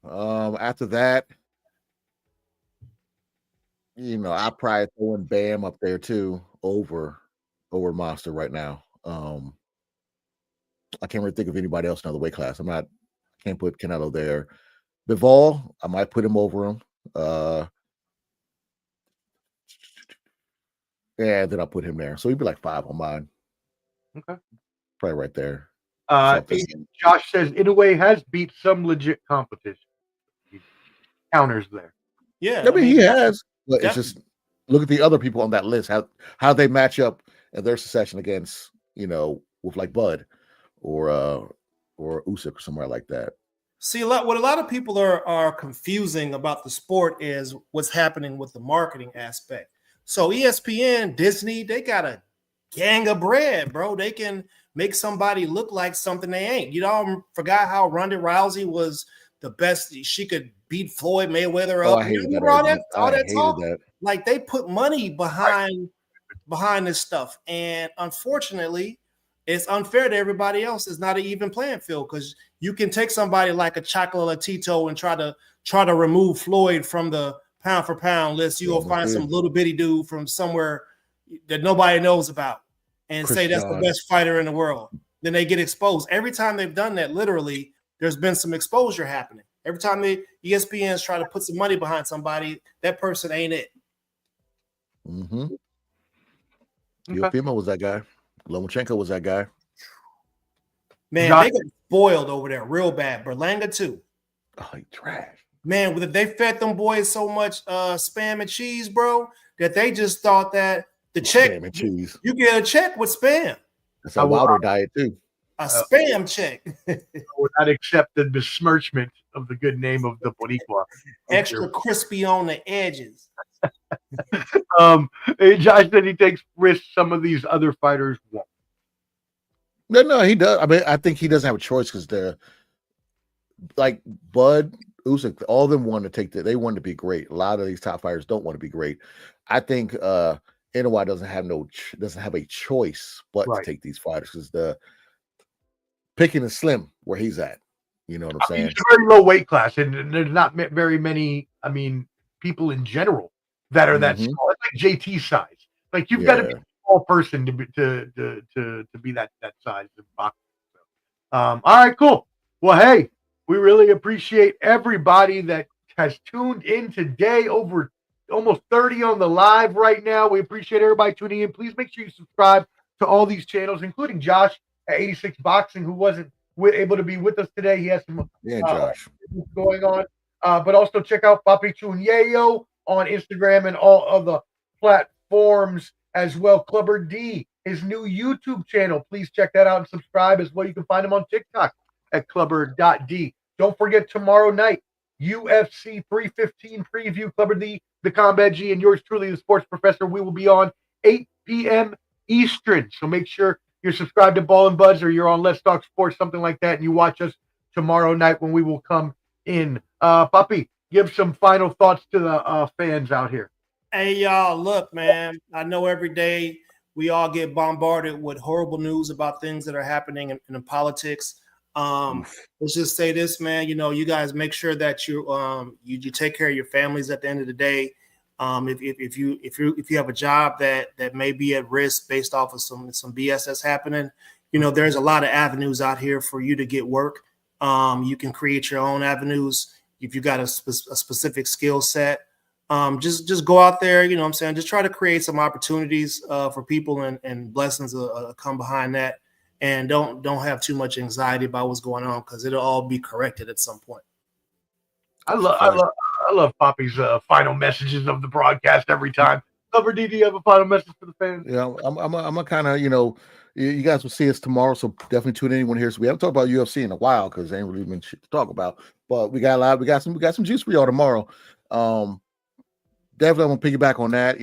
After that, I'd probably throw in Bam up there too over Monster right now. I can't really think of anybody else in another weight class. I can't put Canelo there. Bivol, I might put him over him. Yeah, then I'll put him there. So he'd be like 5 on mine. Okay. Probably right there. Josh says Inoue has beat some legit competition. Counters there. Yeah. I mean, he has. But it's just look at the other people on that list, how they match up in their succession against, with like Bud or Usyk or somewhere like that. See, what a lot of people are confusing about the sport is what's happening with the marketing aspect. So ESPN, Disney, they got a gang of bread, bro. They can make somebody look like something they ain't. You know, forgot how Ronda Rousey was the best. She could beat Floyd Mayweather up. I hated that. All that talk. That. Like they put money behind this stuff, and unfortunately, it's unfair to everybody else. It's not an even playing field because you can take somebody like a Chocolate Latito and try to remove Floyd from the pound for pound list. You go find some little bitty dude from somewhere that nobody knows about and say that's the best fighter in the world. Then they get exposed. Every time they've done that, literally, there's been some exposure happening. Every time the ESPNs try to put some money behind somebody, that person ain't it. Mm-hmm. Teofimo was that guy. Lomachenko was that guy. Man, they got spoiled over there real bad. Berlanga too. Oh, he trash. Man, they fed them boys so much spam and cheese, bro, that they just thought that the check, spam and cheese. You get a check with spam. That's a Wilder diet too. A spam check. Would not accept the besmirchment of the good name of the Boricua. Extra crispy on the edges. Josh said he takes risks some of these other fighters won't. No, he does. I mean, I think he doesn't have a choice because they're like Bud, Usyk, all of them want to take they want to be great. A lot of these top fighters don't want to be great. I think Inoue doesn't have a choice but to take these fighters because the picking is slim where he's at. You know what I'm saying? It's a very low weight class, and there's not very many. I mean, people in general that are that small. It's like JT size. Like you've got to be a small person to be that size in boxing. So, all right, cool. Well, hey, we really appreciate everybody that has tuned in today. Over almost 30 on the live right now. We appreciate everybody tuning in. Please make sure you subscribe to all these channels, including Josh at 86 Boxing, who wasn't able to be with us today. He has some Josh going on. But also check out Papi, Choon, Yayo on Instagram and all of the platforms as well. Clubber D, his new YouTube channel. Please check that out and subscribe as well. You can find him on TikTok at clubber.d. Don't forget tomorrow night, UFC 315 preview. Clubber D, the Combat G, and yours truly, the Sports Professor. We will be on 8 p.m. Eastern. So make sure you're subscribed to Ball and Buzz or you're on Let's Talk Sports, something like that, and you watch us tomorrow night when we will come in. Papi, give some final thoughts to the fans out here. Hey, y'all, look, man, I know every day we all get bombarded with horrible news about things that are happening in politics. Let's just say this, man, you guys make sure that you take care of your families at the end of the day. If you have a job that may be at risk based off of some BS that's happening, there's a lot of avenues out here for you to get work. You can create your own avenues if you got a specific skill set. Just go out there, you know what I'm saying? Just try to create some opportunities for people and blessings come behind that. And don't have too much anxiety about what's going on, because it'll all be corrected at some point. I love Papi's final messages of the broadcast every time. Cover D, do you have a final message for the fans? Yeah, I'm a kind of, you guys will see us tomorrow, so definitely tune in when here. So we haven't talked about UFC in a while because there ain't really been shit to talk about. But we got some juice for y'all tomorrow. Definitely want to piggyback on that.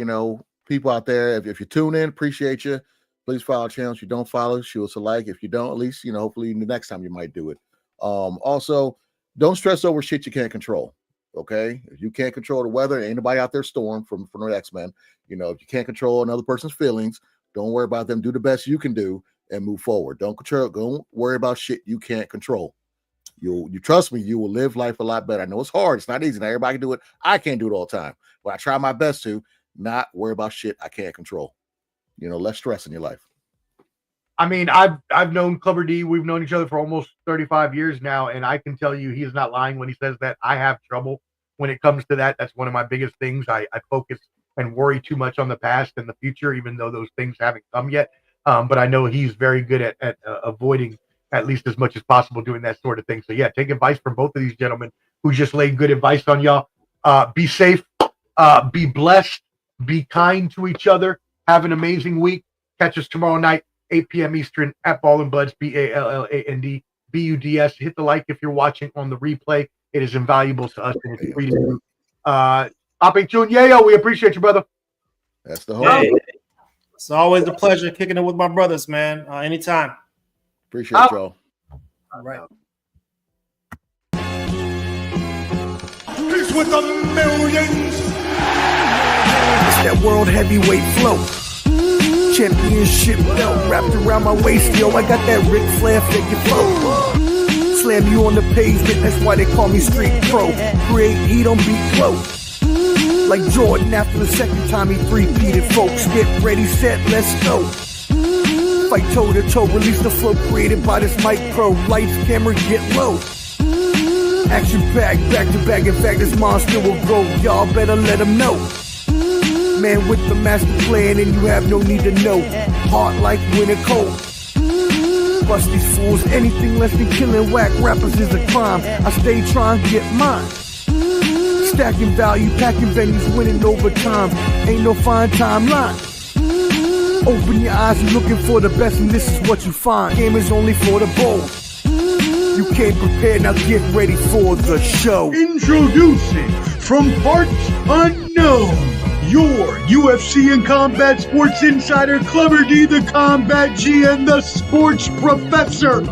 People out there, if you tune in, appreciate you. Please follow our channel. If you don't follow, shoot us a like. If you don't, at least, hopefully the next time you might do it. Also, don't stress over shit you can't control. Okay? If you can't control the weather, ain't nobody out there storm from the X-Men. If you can't control another person's feelings, don't worry about them. Do the best you can do and move forward. Don't worry about shit you can't control. You trust me, you will live life a lot better. I know it's hard. It's not easy. Not everybody can do it. I can't do it all the time. But I try my best to not worry about shit I can't control. Less stress in your life. I mean, I've known Clubber D. We've known each other for almost 35 years now, and I can tell you he is not lying when he says that. I have trouble when it comes to that. That's one of my biggest things. I focus and worry too much on the past and the future, even though those things haven't come yet. But I know he's very good at avoiding, at least as much as possible, doing that sort of thing. So, yeah, take advice from both of these gentlemen who just laid good advice on y'all. Be safe, be blessed, be kind to each other. Have an amazing week. Catch us tomorrow night, 8 p.m. Eastern at Ball and Buds, BALLAND BUDS. Hit the like if you're watching on the replay. It is invaluable to us, and it's free to do. Papi, Choon, Yayo, we appreciate you, brother. That's the whole. It's always a pleasure kicking it with my brothers, man. Anytime. Appreciate y'all. All right. He's with the millions. It's that world heavyweight flow. Championship belt wrapped around my waist, yo. I got that Ric Flair figure flow. Slam you on the pavement, that's why they call me Street Pro. Create heat on beat close. Like Jordan after the second time he three-peated, folks. Get ready, set, let's go. Fight toe to toe, release the flow created by this mic pro. Lights, camera, get low. Action packed, back to back. In fact, this monster will grow. Y'all better let him know. Man with the master plan, and you have no need to know. Hard like winter cold. Bust these fools, anything less than killing whack rappers is a crime. I stay trying to get mine. Stacking value, packing venues, winning over time. Ain't no fine timeline. Open your eyes, you're looking for the best, and this is what you find. Game is only for the bold. You came prepared, now get ready for the show. Introducing from parts unknown, your UFC and Combat Sports Insider, Clubber D, the Combat G, and the Sports Professor.